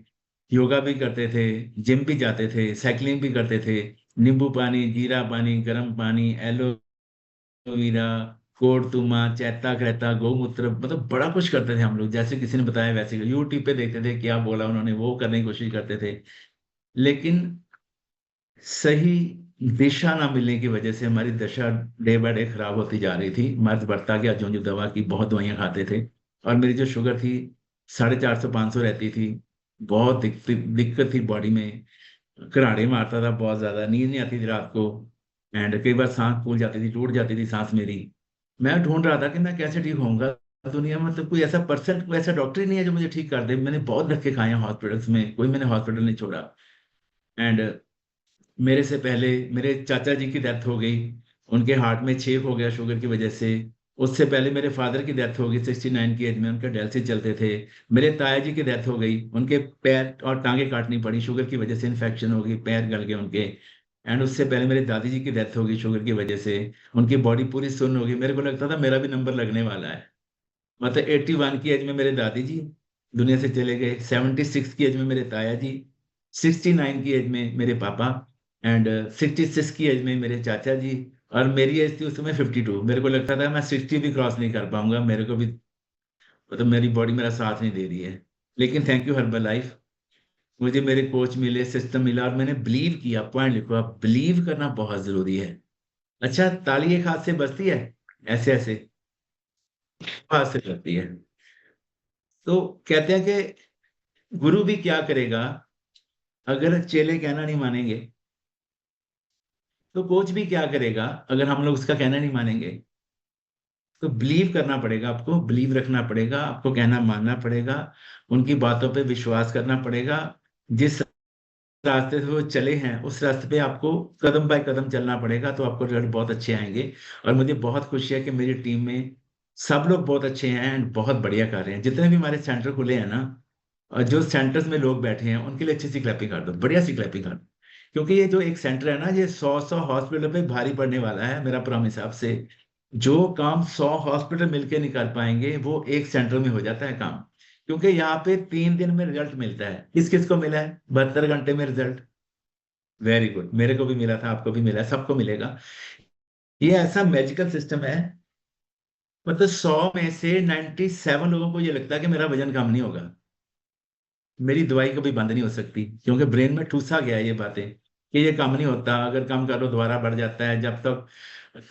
S21: योगा भी करते थे, जिम भी जाते थे, साइकिलिंग भी करते थे, नींबू पानी, जीरा पानी, गर्म पानी, एलोवेरा, कोड तुमा, चैता रहता, गौमूत्र, मतलब बड़ा कुछ करते थे हम लोग। जैसे किसी ने बताया वैसे यूट्यूब पे देखते थे, क्या बोला उन्होंने, वो करने की कोशिश करते थे। लेकिन सही दिशा ना मिलने की वजह से हमारी दशा डे बाय डे खराब होती जा रही थी। मर्ज बढ़ता गया, जो जो दवा की, बहुत दवाइयां खाते थे। और मेरी जो शुगर थी 450 500 रहती थी, बहुत दिक्कत थी बॉडी में, घराड़े मारता था बहुत ज्यादा, नींद नहीं आती थी रात को। एंड कई बार सांस फूल जाती थी, टूट जाती थी सांस मेरी। मैं ढूंढ रहा था कि मैं कैसे ठीक होऊंगा। दुनिया में तो कोई ऐसा पर्सन, कोई ऐसा डॉक्टर ही नहीं है जो मुझे ठीक कर दे। मैंने बहुत धक्के खाए हैं हॉस्पिटल्स में, कोई मैंने हॉस्पिटल नहीं छोड़ा। एंड मेरे से पहले मेरे चाचा जी की डेथ हो गई, उनके हार्ट में छेद हो गया शुगर की वजह से। उससे पहले मेरे फादर की डेथ हो गई 69 की एज में, उनका डायलिसिस चलते थे। मेरे ताया जी की डेथ हो गई, उनके पैर और टांगे काटनी पड़ी, शुगर की वजह से इन्फेक्शन हो गई, पैर गल गए उनके। एंड उससे पहले मेरे दादी जी की डेथ हो गई शुगर की वजह से, उनकी बॉडी पूरी सुन्न हो गई। मेरे को लगता था मेरा भी नंबर लगने वाला है। मतलब 81 की एज में मेरे दादी जी दुनिया से चले गए, 76 की एज में मेरे ताया जी, 69 की एज में मेरे पापा, एंड 66 की एज में मेरे चाचा जी। और मेरी एज थी उस समय 52। मेरे को लगता था मैं 60 भी क्रॉस नहीं कर पाऊंगा, मेरे को भी, मतलब मेरी बॉडी मेरा साथ नहीं दे रही है। लेकिन थैंक यू हर्बल लाइफ, मुझे मेरे कोच मिले, सिस्टम मिला, और मैंने बिलीव किया। पॉइंट लिखो आप, बिलीव करना बहुत जरूरी है। अच्छा, ताली एक हाथ से बजती है, ऐसे ऐसे हाथ से लगती है। तो कहते हैं कि गुरु भी क्या करेगा अगर चेले कहना नहीं मानेंगे, तो कोच भी क्या करेगा अगर हम लोग उसका कहना नहीं मानेंगे। तो बिलीव करना पड़ेगा, आपको बिलीव रखना पड़ेगा, आपको कहना मानना पड़ेगा, उनकी बातों पे विश्वास करना पड़ेगा। जिस रास्ते से वो चले हैं उस रास्ते पे आपको कदम बाय कदम चलना पड़ेगा, तो आपको रिजल्ट बहुत अच्छे आएंगे। और मुझे बहुत खुशी है कि मेरी टीम में सब लोग बहुत अच्छे हैं एंड बहुत बढ़िया कर रहे हैं। जितने भी हमारे सेंटर खुले हैं ना, और जो सेंटर्स में लोग बैठे हैं, उनके लिए अच्छी सी क्लैपिंग कर दो, बढ़िया सी क्लैपिंग कर दो। क्योंकि ये जो एक सेंटर है ना, ये 100 हॉस्पिटल पे भारी पड़ने वाला है। मेरा प्रॉमिस आपसे, जो काम 100 हॉस्पिटल मिलके नहीं कर पाएंगे, वो एक सेंटर में हो जाता है काम। क्योंकि यहाँ पे 3 दिन में रिजल्ट मिलता है। किस किस को मिला है? 72 घंटे में रिजल्ट। वेरी गुड, मेरे को भी मिला था, आपको भी मिला है, सबको मिलेगा। ये ऐसा मैजिकल सिस्टम है मतलब 100 में से 97 लोगों को ये लगता है कि मेरा वजन कम नहीं होगा, मेरी दवाई कभी बंद नहीं हो सकती, क्योंकि ब्रेन में ठूसा गया है ये बातें कि ये कम नहीं होता, अगर कम करो दोबारा बढ़ जाता है, जब तक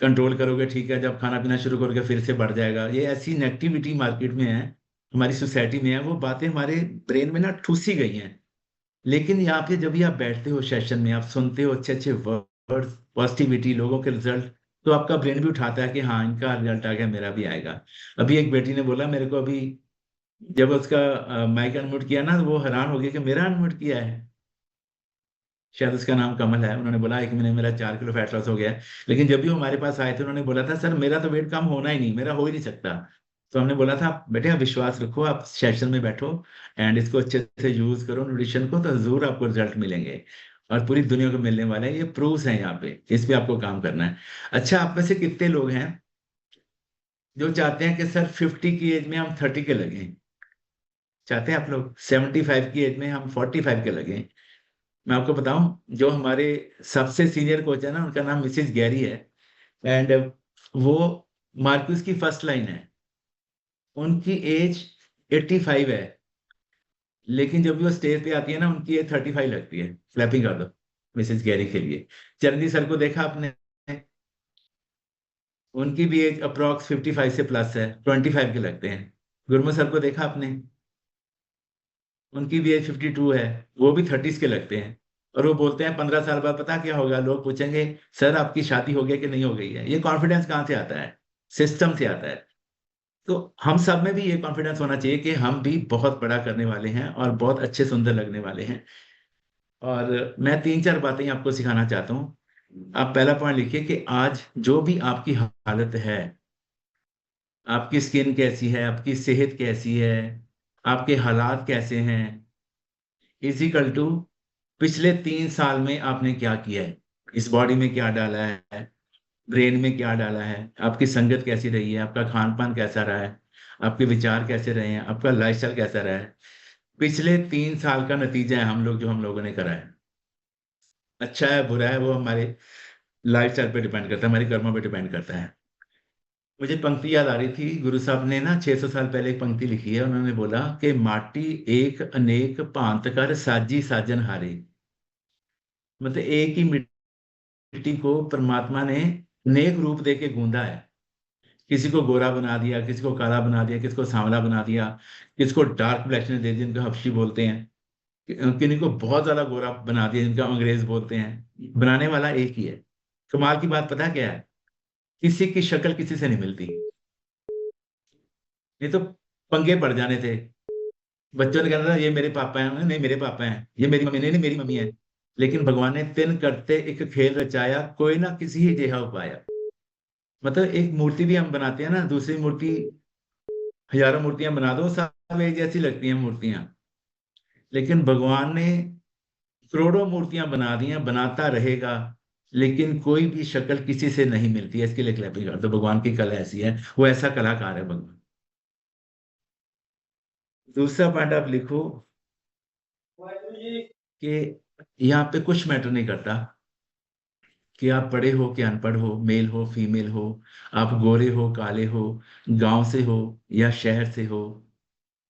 S21: कंट्रोल करोगे ठीक है, जब खाना पीना शुरू करोगे फिर से बढ़ जाएगा। ये ऐसी नेगेटिविटी मार्केट में है, हमारी सोसाइटी में है, वो बातें हमारे ब्रेन में ना ठूसी गई हैं। लेकिन यहाँ पे जब भी आप बैठते हो सेशन में, आप सुनते हो अच्छे अच्छे वर्ड्स, पॉजिटिविटी, लोगों के रिजल्ट, तो आपका ब्रेन भी उठाता है कि हाँ इनका रिजल्ट आ गया, मेरा भी आएगा। अभी एक बेटी ने बोला मेरे को, अभी जब उसका माइक अनम्यूट किया ना, तो वो हैरान हो गया कि मेरा अनम्यूट किया है। शायद उसका नाम कमल है। उन्होंने बोला 1 महीने में मेरा 4 किलो फैट लॉस हो गया है। लेकिन जब भी वो हमारे पास आए थे, उन्होंने बोला था सर मेरा तो वेट कम होना ही नहीं, मेरा हो ही नहीं सकता। तो हमने बोला था बेटे आप विश्वास रखो, आप सेशन में बैठो एंड इसको अच्छे से यूज करो न्यूट्रिशन को, तो जरूर आपको रिजल्ट मिलेंगे और पूरी दुनिया को मिलने वाले हैं। ये प्रूफ्स हैं यहाँ पे, इस पे आपको काम करना है। अच्छा, आप में से कितने लोग हैं जो चाहते हैं कि सर 50 की एज में हम 30 के लगें? चाहते हैं आप लोग 75 की एज में हम 45 के लगें? मैं आपको बताऊं, जो हमारे सबसे सीनियर कोच है ना, उनका नाम मिसेज गैरी है एंड वो मार्क्यूस की फर्स्ट लाइन है। उनकी एज 85 है, लेकिन जब भी वो स्टेज पे आती है ना, उनकी एज 35 लगती है। क्लैपिंग कर दो मिसेज गैरी के लिए। चरणजीत सर को देखा आपने, उनकी भी एज अप्रॉक्स 55 से प्लस है, 25 के लगते हैं। गुरमुख सर को देखा आपने, उनकी भी एज 52 है, वो भी 30s के लगते हैं। और वो बोलते हैं 15 साल बाद पता क्या होगा, लोग पूछेंगे सर आपकी शादी हो गई कि नहीं हो गई है। ये कॉन्फिडेंस कहाँ से आता है? सिस्टम से आता है। तो हम सब में भी ये कॉन्फिडेंस होना चाहिए कि हम भी बहुत बड़ा करने वाले हैं और बहुत अच्छे सुंदर लगने वाले हैं। और मैं 3-4 बातें आपको सिखाना चाहता हूँ। आप पहला पॉइंट लिखिए कि आज जो भी आपकी हालत है, आपकी स्किन कैसी है, आपकी सेहत कैसी है, आपके हालात कैसे हैं, इजिकल टू पिछले 3 साल में आपने क्या किया है, इस बॉडी में क्या डाला है, ब्रेन में क्या डाला है, आपकी संगत कैसी रही है, आपका खान पान कैसा रहा है, आपके विचार कैसे रहे हैं, आपका लाइफस्टाइल कैसा रहा है। पिछले 3 साल का नतीजा है हम लोगों ने करा है। अच्छा है बुरा है, वो हमारे लाइफस्टाइल पे डिपेंड करता है, हमारी कर्मों पे डिपेंड करता है। मुझे पंक्ति याद आ रही थी, गुरु साहब ने ना 600 साल पहले एक पंक्ति लिखी है। उन्होंने बोला कि माटी एक अनेक भांत कर साजी साजन हारे। मतलब एक ही मिट्टी को परमात्मा ने अनेक रूप दे के गूंदा है। किसी को गोरा बना दिया, किसी को काला बना दिया, किसी को सांवला बना दिया, किसी को डार्क ब्लैकनेस दे दी जिनको हबशी बोलते हैं, किन्हीं को बहुत ज्यादा गोरा बना दिया जिनका अंग्रेज बोलते हैं। बनाने वाला एक ही है। कमाल की बात पता क्या है, किसी की शक्ल किसी से नहीं मिलती। नहीं तो पंगे पड़ जाने थे, बच्चों ने कहना था ये मेरे पापा हैं, नहीं मेरे पापा हैं, ये मेरी मम्मी, नहीं मेरी मम्मी है। लेकिन भगवान ने तिन करते एक खेल रचाया, कोई ना किसी ही जेहा उपाया। मतलब एक मूर्ति भी हम बनाते हैं ना, दूसरी मूर्ति, हजारों मूर्तियां बना दो, सब एक जैसी लगती हैं मूर्तियां, लेकिन भगवान ने करोड़ों मूर्तियां बना दी हैं, बनाता रहेगा, लेकिन कोई भी शक्ल किसी से नहीं मिलती है। इसके लिए क्लैपिंग कर दो। भगवान की कला ऐसी है, वो ऐसा कलाकार है भगवान। दूसरा पॉइंट आप लिखो कि यहाँ पे कुछ मैटर नहीं करता कि आप पढ़े हो कि अनपढ़ हो, मेल हो फीमेल हो, आप गोरे हो काले हो, गांव से हो या शहर से हो,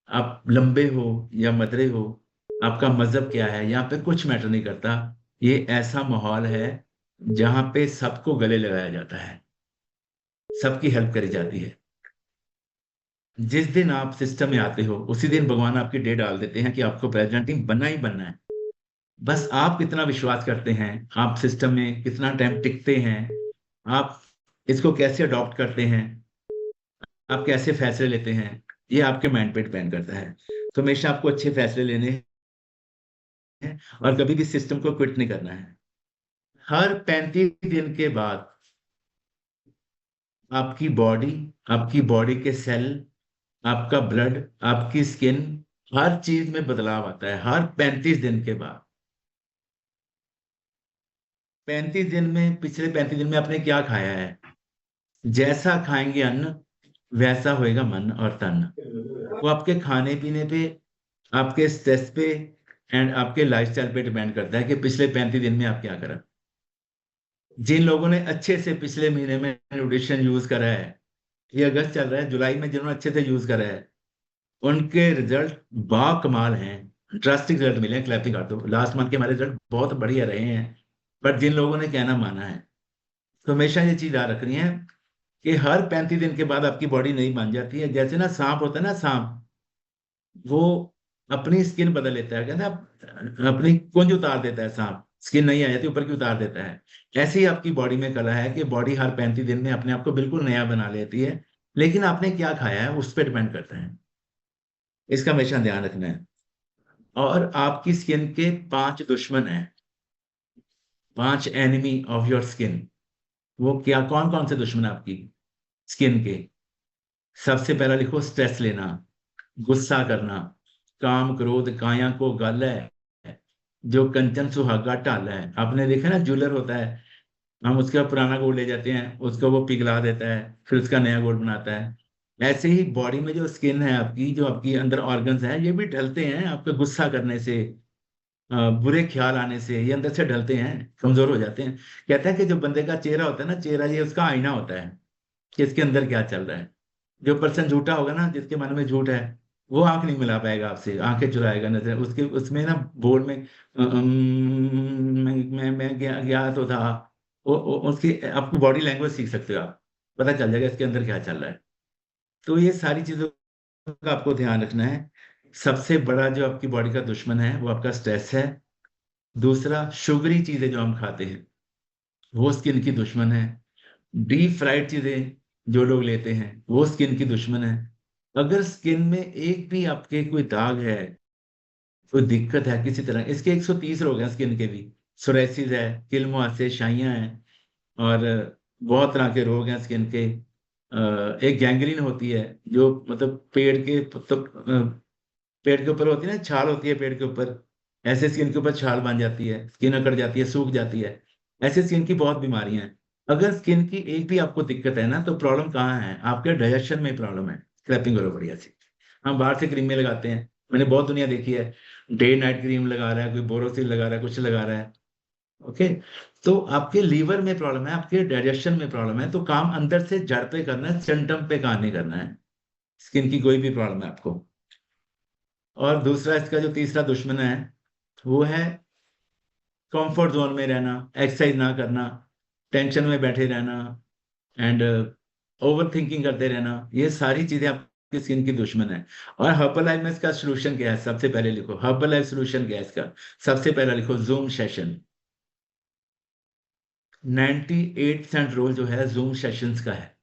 S21: आप लंबे हो या मदरे हो, आपका मजहब क्या है, यहाँ पे कुछ मैटर नहीं करता। ये ऐसा माहौल है जहां पे सबको गले लगाया जाता है, सबकी हेल्प करी जाती है। जिस दिन आप सिस्टम में आते हो उसी दिन भगवान आपकी डे डाल देते हैं कि आपको प्रेजेंटिंग बनना ही बनना है। बस आप कितना विश्वास करते हैं, आप सिस्टम में कितना टाइम टिकते हैं, आप इसको कैसे अडॉप्ट करते हैं, आप कैसे फैसले लेते हैं, ये आपके माइंड पे डिपेंड करता है। तो हमेशा आपको अच्छे फैसले लेने हैं और कभी भी सिस्टम को क्विट नहीं करना है। हर 35 दिन के बाद आपकी बॉडी के सेल, आपका ब्लड, आपकी स्किन, हर चीज में बदलाव आता है हर 35 दिन के बाद। 35 दिन में, पिछले 35 दिन में आपने क्या खाया है? जैसा खाएंगे अन्न वैसा होएगा मन और तन। वो आपके खाने पीने पे, आपके स्ट्रेस पे एंड आपके लाइफस्टाइल पे डिपेंड करता है कि पिछले 35 दिन में आप क्या करा। जिन लोगों ने अच्छे से पिछले महीने में न्यूट्रिशन यूज करा है, ये अगस्त चल रहा है, जुलाई में जिन्होंने अच्छे से यूज करा है उनके रिजल्ट बाकमाल हैं, ड्रास्टिक रिजल्ट मिले हैं। क्लैपिंग कर दो, लास्ट मंथ के हमारे रिजल्ट बहुत बढ़िया रहे हैं। पर जिन लोगों ने कहना माना है, तो हमेशा ये चीज याद रखनी है कि हर 35 दिन के बाद आपकी बॉडी नहीं मान जाती है। जैसे ना सांप होता है ना, सांप वो अपनी स्किन बदल लेता है, कहते हैं अपनी कुंज उतार देता है सांप, स्किन नहीं आ जाती ऊपर की उतार देता है। ऐसे ही आपकी बॉडी में कला है कि बॉडी हर 35 दिन में अपने आप को बिल्कुल नया बना लेती है, लेकिन आपने क्या खाया है उस पर डिपेंड करता है। इसका हमेशा ध्यान रखना है। और आपकी स्किन के 5 दुश्मन हैं, 5 एनिमी ऑफ योर स्किन। वो क्या, कौन कौन से दुश्मन है आपकी स्किन के? सबसे पहला लिखो स्ट्रेस लेना, गुस्सा करना, काम क्रोध काया को गल है, जो कंचन सुहागा ढाल है। आपने देखा ना, ज्वेलर होता है, हम उसका पुराना गोल्ड ले जाते हैं, उसको वो पिघला देता है, फिर उसका नया गोल्ड बनाता है। ऐसे ही बॉडी में जो स्किन है आपकी, जो आपकी अंदर ऑर्गन्स हैं, ये भी ढलते हैं आपके गुस्सा करने से, बुरे ख्याल आने से। ये अंदर से ढलते हैं, कमजोर हो जाते हैं। कहते हैं कि जो बंदे का चेहरा होता है ना, चेहरा ये उसका आईना होता है कि इसके अंदर क्या चल रहा है। जो पर्सन झूठा होगा ना, जिसके मन में झूठ है, वो आंख नहीं मिला पाएगा आपसे, आंखें चुराएगा, नजर उसके उसमें ना बोल में मैं गया तो था। उसकी आपको बॉडी लैंग्वेज सीख सकते हो आप, पता चल जाएगा इसके अंदर क्या चल रहा है। तो ये सारी चीजों का आपको ध्यान रखना है। सबसे बड़ा जो आपकी बॉडी का दुश्मन है वो आपका स्ट्रेस है। दूसरा, शुगरी चीजें जो हम खाते हैं वो स्किन की दुश्मन है। डीप फ्राइड चीजें जो लोग लेते हैं वो स्किन की दुश्मन है। अगर स्किन में एक भी आपके कोई दाग है, कोई दिक्कत है किसी तरह, इसके 130 रोग हैं स्किन के भी। सोराइसिस है, किल मुहासे, शाइयां हैं, और बहुत तरह के रोग हैं स्किन के। एक गैंग्रीन होती है, जो मतलब पेड़ के ऊपर होती है ना, छाल होती है पेड़ के ऊपर, ऐसे स्किन के ऊपर छाल बन जाती है, स्किन अकड़ जाती है, सूख जाती है। ऐसे स्किन की बहुत बीमारियां हैं। अगर स्किन की एक भी आपको दिक्कत है ना, तो प्रॉब्लम कहाँ है? आपके डाइजेशन में प्रॉब्लम है। स्क्रैपिंग करो बढ़िया से। हम बाहर से क्रीमें लगाते हैं, मैंने बहुत दुनिया देखी है, डे नाइट क्रीम लगा रहा है, कोई बोरोसिल लगा रहा है, कुछ लगा रहा है। ओके, तो आपके लीवर में प्रॉब्लम है, आपके डाइजेशन में प्रॉब्लम है। तो काम अंदर से जड़ पे करना है, सेंटम पे काम नहीं करना है। स्किन की कोई भी प्रॉब्लम है आपको। और दूसरा, इसका जो तीसरा दुश्मन है वो है कंफर्ट जोन में रहना, एक्सरसाइज ना करना, टेंशन में बैठे रहना, एंड ओवर थिंकिंग करते रहना। ये सारी चीजें आपकी स्किन की दुश्मन है। और हर्बल लाइफ में इसका सोल्यूशन क्या है? सबसे पहले लिखो हर्बल लाइफ सोल्यूशन क्या है इसका। सबसे पहला लिखो जूम सेशन। 98% रोल जो है जूम सेशंस का है,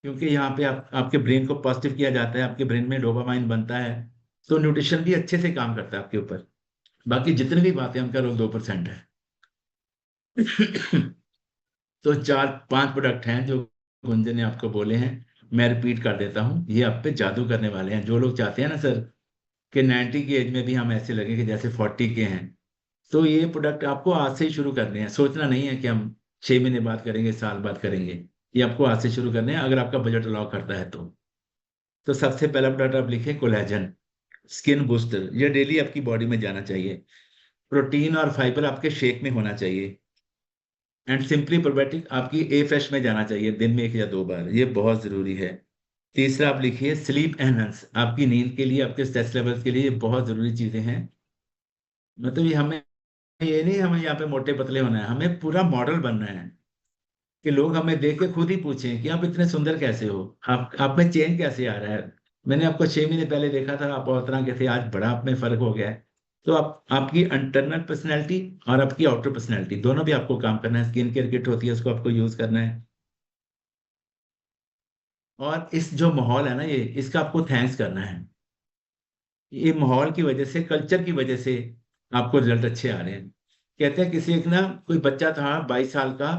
S21: क्योंकि यहाँ पे आपके ब्रेन को पॉजिटिव किया जाता है, आपके ब्रेन में डोपामाइन बनता है, तो न्यूट्रिशन भी अच्छे से काम करता है आपके ऊपर। बाकी जितनी भी बातें, उनका रोल 2% है। तो 4-5 प्रोडक्ट हैं जो गुंजन ने आपको बोले हैं, मैं रिपीट कर देता हूँ। ये आप पे जादू करने वाले हैं। जो लोग चाहते हैं ना सर कि 90 की एज में भी हम ऐसे लगे कि जैसे 40 के हैं, तो ये प्रोडक्ट आपको आज से ही शुरू करने हैं। सोचना नहीं है कि हम 6 महीने बाद करेंगे, साल बाद करेंगे। ये आपको आज से शुरू करने हैं, अगर आपका बजट अलाउ करता है तो सबसे पहला प्रोडक्ट आप लिखें कोलेजन स्किन बूस्टर। ये डेली आपकी बॉडी में जाना चाहिए। प्रोटीन और फाइबर आपके शेक में होना चाहिए। एंड सिंपली प्रोबायोटिक आपकी ए फ्रेश में जाना चाहिए, दिन में 1 या 2 बार, ये बहुत जरूरी है। तीसरा आप लिखिए स्लीप एनहांस, आपकी नींद के लिए, आपके स्ट्रेस लेवल्स के लिए ये बहुत जरूरी चीजें हैं। मतलब ये हमें, ये नहीं हमें यहाँ पे मोटे पतले होना है, हमें पूरा मॉडल बनना है कि लोग हमें देख के खुद ही पूछें कि आप इतने सुंदर कैसे हो, आप में चेंज कैसे आ रहा है। मैंने आपको 6 महीने पहले देखा था, आप और तरह के थे, आज बड़ा आप में फर्क हो गया है। तो आपकी इंटरनल पर्सनैलिटी और आपकी आउटर पर्सनैलिटी दोनों भी आपको काम करना है। स्किन केयर किट होती है, उसको आपको यूज करना है। और इस जो माहौल है ना, ये इसका आपको थैंक्स करना है। ये माहौल की वजह से, कल्चर की वजह से आपको रिजल्ट अच्छे आ रहे हैं। कहते हैं किसी एक ना कोई बच्चा था 22 साल का,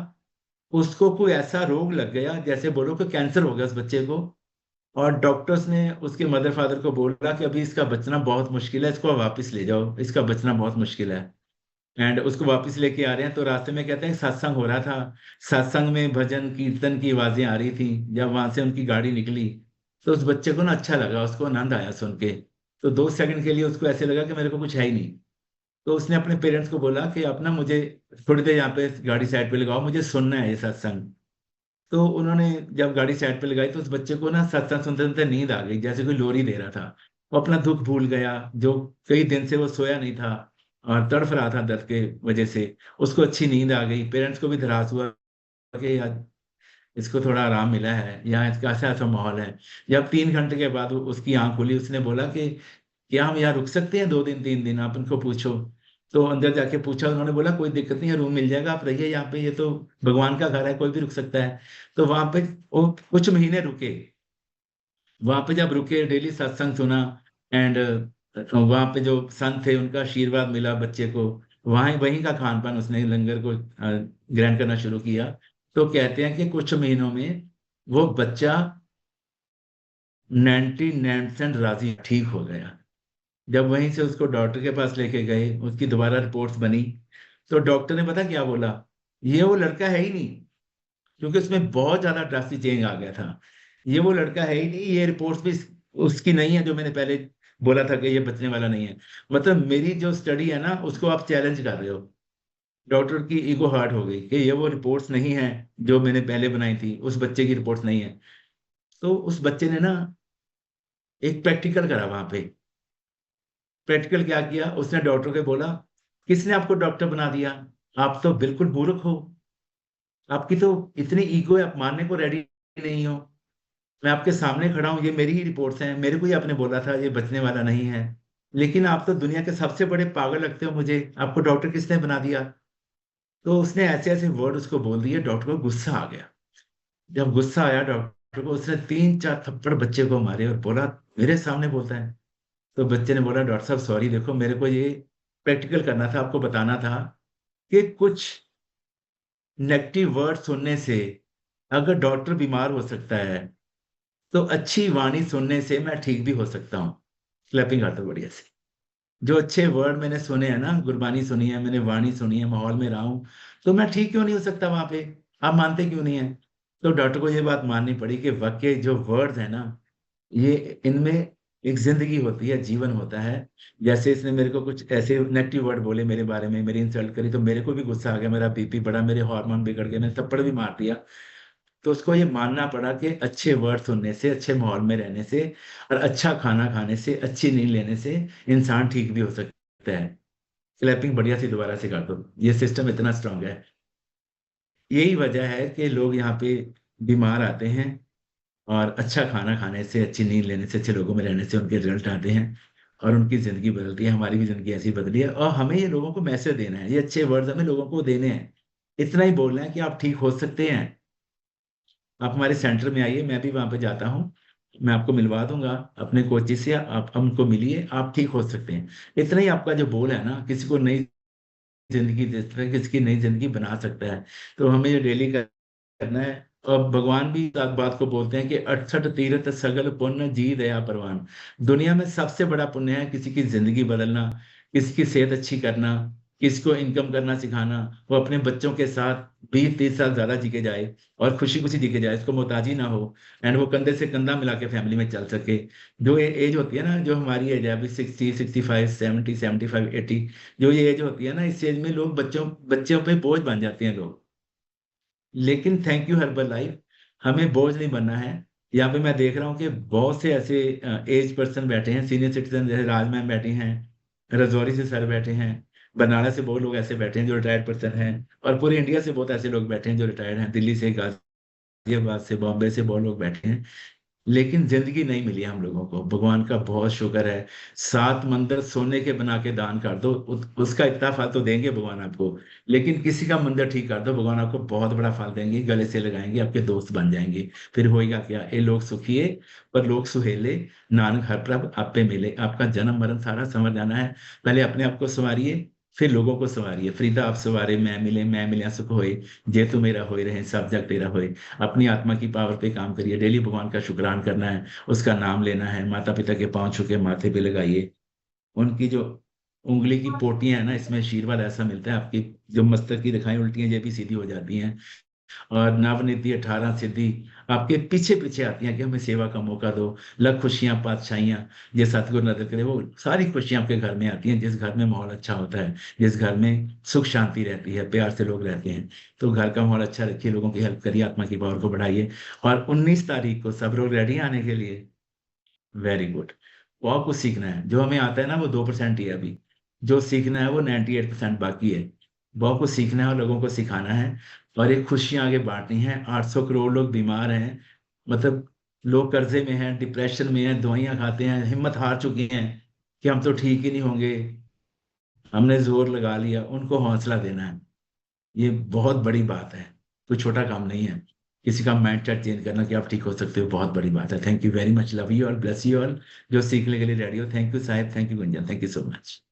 S21: उसको कोई ऐसा रोग लग गया, जैसे बोलो कि कैंसर हो गया उस बच्चे को, और डॉक्टर्स ने उसके मदर फादर को बोला कि अभी इसका बचना बहुत मुश्किल है, इसको वापस ले जाओ, इसका बचना बहुत मुश्किल है। एंड उसको वापस लेके आ रहे हैं, तो रास्ते में कहते हैं सत्संग हो रहा था, सत्संग में भजन कीर्तन की आवाजें आ रही थी। जब वहां से उनकी गाड़ी निकली तो उस बच्चे को ना अच्छा लगा, उसको आनंद आया सुन के। तो 2 सेकंड के लिए उसको ऐसे लगा कि मेरे को कुछ है ही नहीं। तो उसने अपने पेरेंट्स को बोला कि आप ना मुझे थोड़ी देर यहाँ पे गाड़ी साइड पे लगाओ, मुझे सुनना है ये सत्संग। तो उन्होंने जब गाड़ी साइड पे लगाई तो उस बच्चे को ना सत्संग सुनते सुनते नींद आ गई, जैसे कोई लोरी दे रहा था। वो अपना दुख भूल गया, जो कई दिन से वो सोया नहीं था और तड़फ रहा था दर्द के वजह से। उसको अच्छी नींद आ गई, पेरेंट्स को भी धरास हुआ कि यार इसको थोड़ा आराम मिला है, यहाँ इसका ऐसा ऐसा माहौल है। जब 3 घंटे के बाद उसकी आंख खुली, उसने बोला कि क्या हम यहाँ रुक सकते हैं 2 दिन 3 दिन, आप उनको पूछो। तो अंदर जाके पूछा, उन्होंने बोला कोई दिक्कत नहीं है, रूम मिल जाएगा, आप रहिए यहाँ पे, ये तो भगवान का घर है, कोई भी रुक सकता है। तो वहां पे वो कुछ महीने रुके। वहां पे जब रुके, डेली सत्संग सुना एंड वहां पे जो संत थे उनका आशीर्वाद मिला बच्चे को। वहीं वहीं का खान पान उसने लंगर को ग्रहण करना शुरू किया। तो कहते हैं कि कुछ महीनों में वो बच्चा 99% राजी ठीक हो गया। जब वहीं से उसको डॉक्टर के पास लेके गए, उसकी दोबारा रिपोर्ट्स बनी, तो डॉक्टर ने पता क्या बोला, ये वो लड़का है ही नहीं, क्योंकि उसमें बहुत ज्यादा ड्रास्टिक चेंज आ गया था। ये वो लड़का है ही नहीं, ये रिपोर्ट्स भी उसकी नहीं है जो मैंने पहले बोला था कि ये बचने वाला नहीं है। मतलब मेरी जो स्टडी है ना, उसको आप चैलेंज कर रहे हो। डॉक्टर की ईगो हर्ट हो गई कि ये वो रिपोर्ट्स नहीं है जो मैंने पहले बनाई थी, उस बच्चे की रिपोर्ट्स नहीं है। तो उस बच्चे ने ना एक प्रैक्टिकल करा वहां पे। प्रैक्टिकल क्या किया, उसने डॉक्टर को बोला, किसने आपको डॉक्टर बना दिया, आप तो बिल्कुल मूर्ख हो, आपकी तो इतनी ईगो है, आप मानने को रेडी नहीं हो। मैं आपके सामने खड़ा हूं, ये मेरी ही रिपोर्ट्स हैं, मेरे को ही आपने बोला था ये बचने वाला नहीं है, लेकिन आप तो दुनिया के सबसे बड़े पागल लगते हो मुझे, आपको डॉक्टर किसने बना दिया। तो उसने ऐसे ऐसे वर्ड उसको बोल दिए, डॉक्टर को गुस्सा आ गया। जब गुस्सा आया डॉक्टर को, उसने 3-4 थप्पड़ बच्चे को मारे और बोला मेरे सामने बोलता है। तो बच्चे ने बोला डॉक्टर साहब सॉरी, देखो मेरे को ये प्रैक्टिकल करना था, आपको बताना था कि कुछ नेगेटिव वर्ड सुनने से अगर डॉक्टर बीमार हो सकता है, तो अच्छी वाणी सुनने से मैं ठीक भी हो सकता हूँ। क्लैपिंग करते बढ़िया से। जो अच्छे वर्ड मैंने सुने हैं ना, गुरबानी सुनी है मैंने, वाणी सुनी है, माहौल में रहा हूं, तो मैं ठीक क्यों नहीं हो सकता वहां पे, आप मानते क्यों नहीं है। तो डॉक्टर को ये बात माननी पड़ी कि वाकई जो वर्ड्स है ना, ये इनमें एक जिंदगी होती है, जीवन होता है। जैसे इसने मेरे को कुछ ऐसे नेगेटिव वर्ड बोले मेरे बारे में, मेरी इंसल्ट करी, तो मेरे को भी गुस्सा आ गया, मेरा बीपी बढ़ा, मेरे हार्मोन बिगड़ गए, मैंने थप्पड़ भी मार दिया। तो उसको ये मानना पड़ा कि अच्छे वर्ड सुनने से, अच्छे माहौल में रहने से और अच्छा खाना खाने से, अच्छी नींद लेने से इंसान ठीक भी हो सकता है। क्लैपिंग बढ़िया सी दोबारा से कर दो, ये सिस्टम इतना स्ट्रांग है। यही वजह है कि लोग यहाँ पे बीमार आते हैं और अच्छा खाना खाने से, अच्छी नींद लेने से, अच्छे लोगों में रहने से उनके रिजल्ट आते हैं और उनकी जिंदगी बदलती है। हमारी भी जिंदगी ऐसी बदली है और हमें ये लोगों को मैसेज देना है, ये अच्छे वर्ड्स हमें लोगों को देने हैं। इतना ही बोलना है कि आप ठीक हो सकते हैं। आप हमारे सेंटर में आइए, मैं भी वहां पे जाता हूँ, मैं आपको मिलवा दूंगा अपने कोचिज से, आप हमको मिलिए, आप ठीक हो सकते हैं। इतना ही आपका जो बोल है ना, किसी को नई जिंदगी दे सकता है, किसी की नई जिंदगी बना सकता है। तो हमें ये डेली करना है। और भगवान भी इस बात को बोलते हैं कि 68 तीर्थ सगल पुण्य जी दया परवान। दुनिया में सबसे बड़ा पुण्य है किसी की जिंदगी बदलना, किसी की सेहत अच्छी करना, किसी को इनकम करना सिखाना, वो अपने बच्चों के साथ 20-30 साल ज्यादा जी के जाए और खुशी खुशी जी के जाए, इसको मोहताजी ना हो एंड वो कंधे से कंधा मिला के फैमिली में चल सके। जो ये एज होती है ना, जो हमारी एज है अभी 60, 65, 70, 75, 80, जो ये एज होती है ना, इस एज में लोग बच्चों पे बोझ बन जाते हैं लोग। लेकिन थैंक यू हर्बल लाइफ, हमें बोझ नहीं बनना है। यहाँ पे मैं देख रहा हूँ कि बहुत से ऐसे एज पर्सन बैठे हैं, सीनियर सिटीजन, जैसे राज मैम बैठी हैं, रजौरी से सर बैठे हैं, बनारस से बहुत लोग ऐसे बैठे हैं जो रिटायर्ड पर्सन हैं, और पूरे इंडिया से बहुत ऐसे लोग बैठे हैं जो रिटायर्ड हैं, दिल्ली से, गाजियाबाद से, बॉम्बे से बहुत लोग बैठे हैं। लेकिन जिंदगी नहीं मिली हम लोगों को। भगवान का बहुत शुक्र है, 7 मंदिर सोने के बना के दान कर दो, उसका इतना फल तो देंगे भगवान आपको। लेकिन किसी का मंदिर ठीक कर दो, भगवान आपको बहुत बड़ा फल देंगे, गले से लगाएंगे, आपके दोस्त बन जाएंगे। फिर होएगा क्या, ये लोग सुखिए पर लोग सुहेले, नानक हर प्रभ आप पे मिले। आपका जन्म मरण सारा समझ जाना है। पहले अपने आप को संवारिए, फिर लोगों को संवारिए। फरीदा आप सवारे मैं मिले सुख होए, जे तू मेरा होए रहे सब जग तेरा होए। अपनी आत्मा की पावर पे काम करिए, डेली भगवान का शुक्रान करना है, उसका नाम लेना है, माता पिता के पांव छू के माथे पे लगाइए। उनकी जो उंगली की पोटियां है ना, इसमें आशीर्वाद ऐसा मिलता है, आपकी जो मस्तक की रेखाएं उल्टी हैं ये भी सीधी हो जाती हैं। और नवनिधि 18 सिद्धि आपके पीछे पीछे आती हैं कि हमें सेवा का मौका दो, लख खुशियां पातशाहियां, ये सतगुरु नजर करे, वो सारी खुशियां आपके घर में आती हैं जिस घर में माहौल अच्छा होता है, जिस घर में सुख शांति रहती है, प्यार से लोग रहते हैं। तो घर का माहौल अच्छा रखिए, लोगों की हेल्प करिए, आत्मा की पावर को बढ़ाइए। और 19 तारीख को सब लोग रेडी आने के लिए? Very good. बहुत कुछ सीखना है, जो हमें आता है ना वो 2% ही है अभी, जो सीखना है वो 98% बाकी है। बहुत कुछ सीखना है और लोगों को सिखाना है, और एक खुशियां आगे बांटनी है। 800 करोड़ लोग बीमार हैं, मतलब लोग कर्जे में हैं, डिप्रेशन में हैं, दवाइयां खाते हैं, हिम्मत हार चुकी हैं कि हम तो ठीक ही नहीं होंगे, हमने जोर लगा लिया, उनको हौसला देना है। ये बहुत बड़ी बात है, कोई छोटा काम नहीं है। किसी का माइंड सेट चेंज करना कि आप ठीक हो सकते हो, बहुत बड़ी बात है। Thank you very much, love you all, bless you all, जो सीखने के लिए रेडी हो। Thank you Sahib, thank you Gunjan, thank you so much.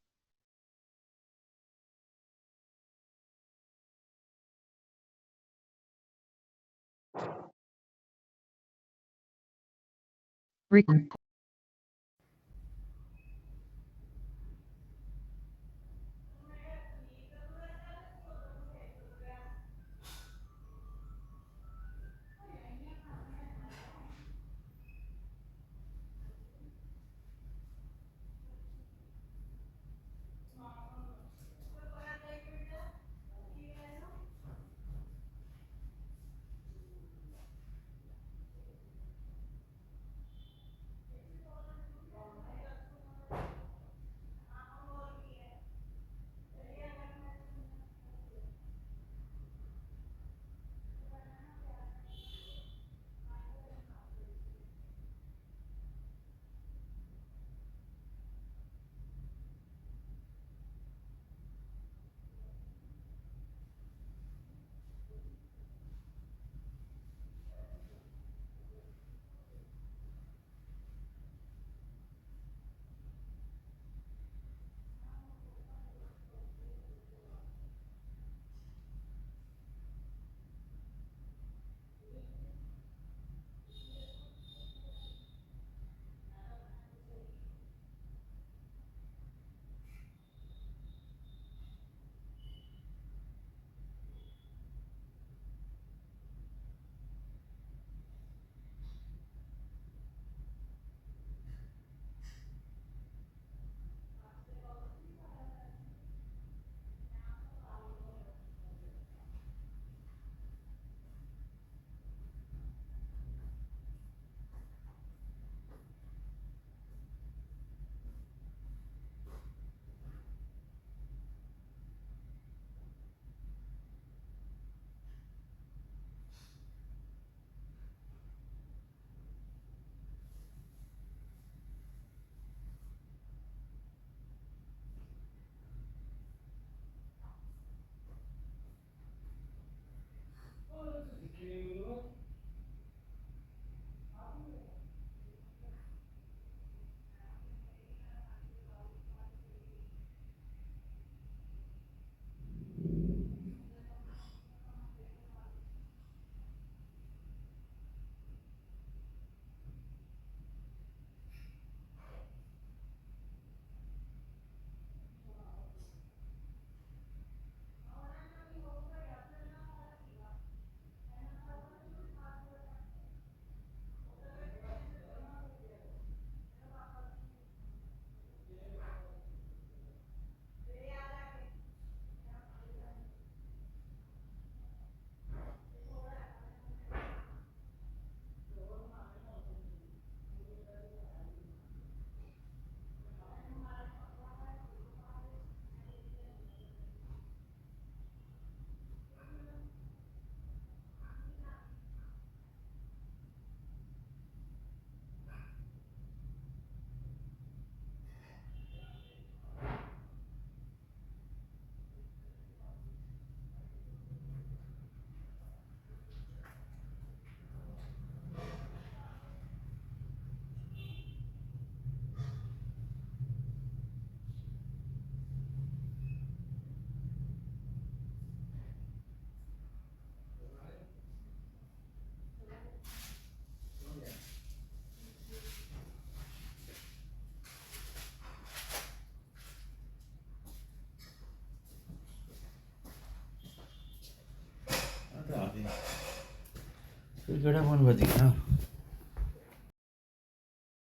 S21: ਕਿਹੜਾ ਫੋਨ ਵੱਜ ਗਿਆ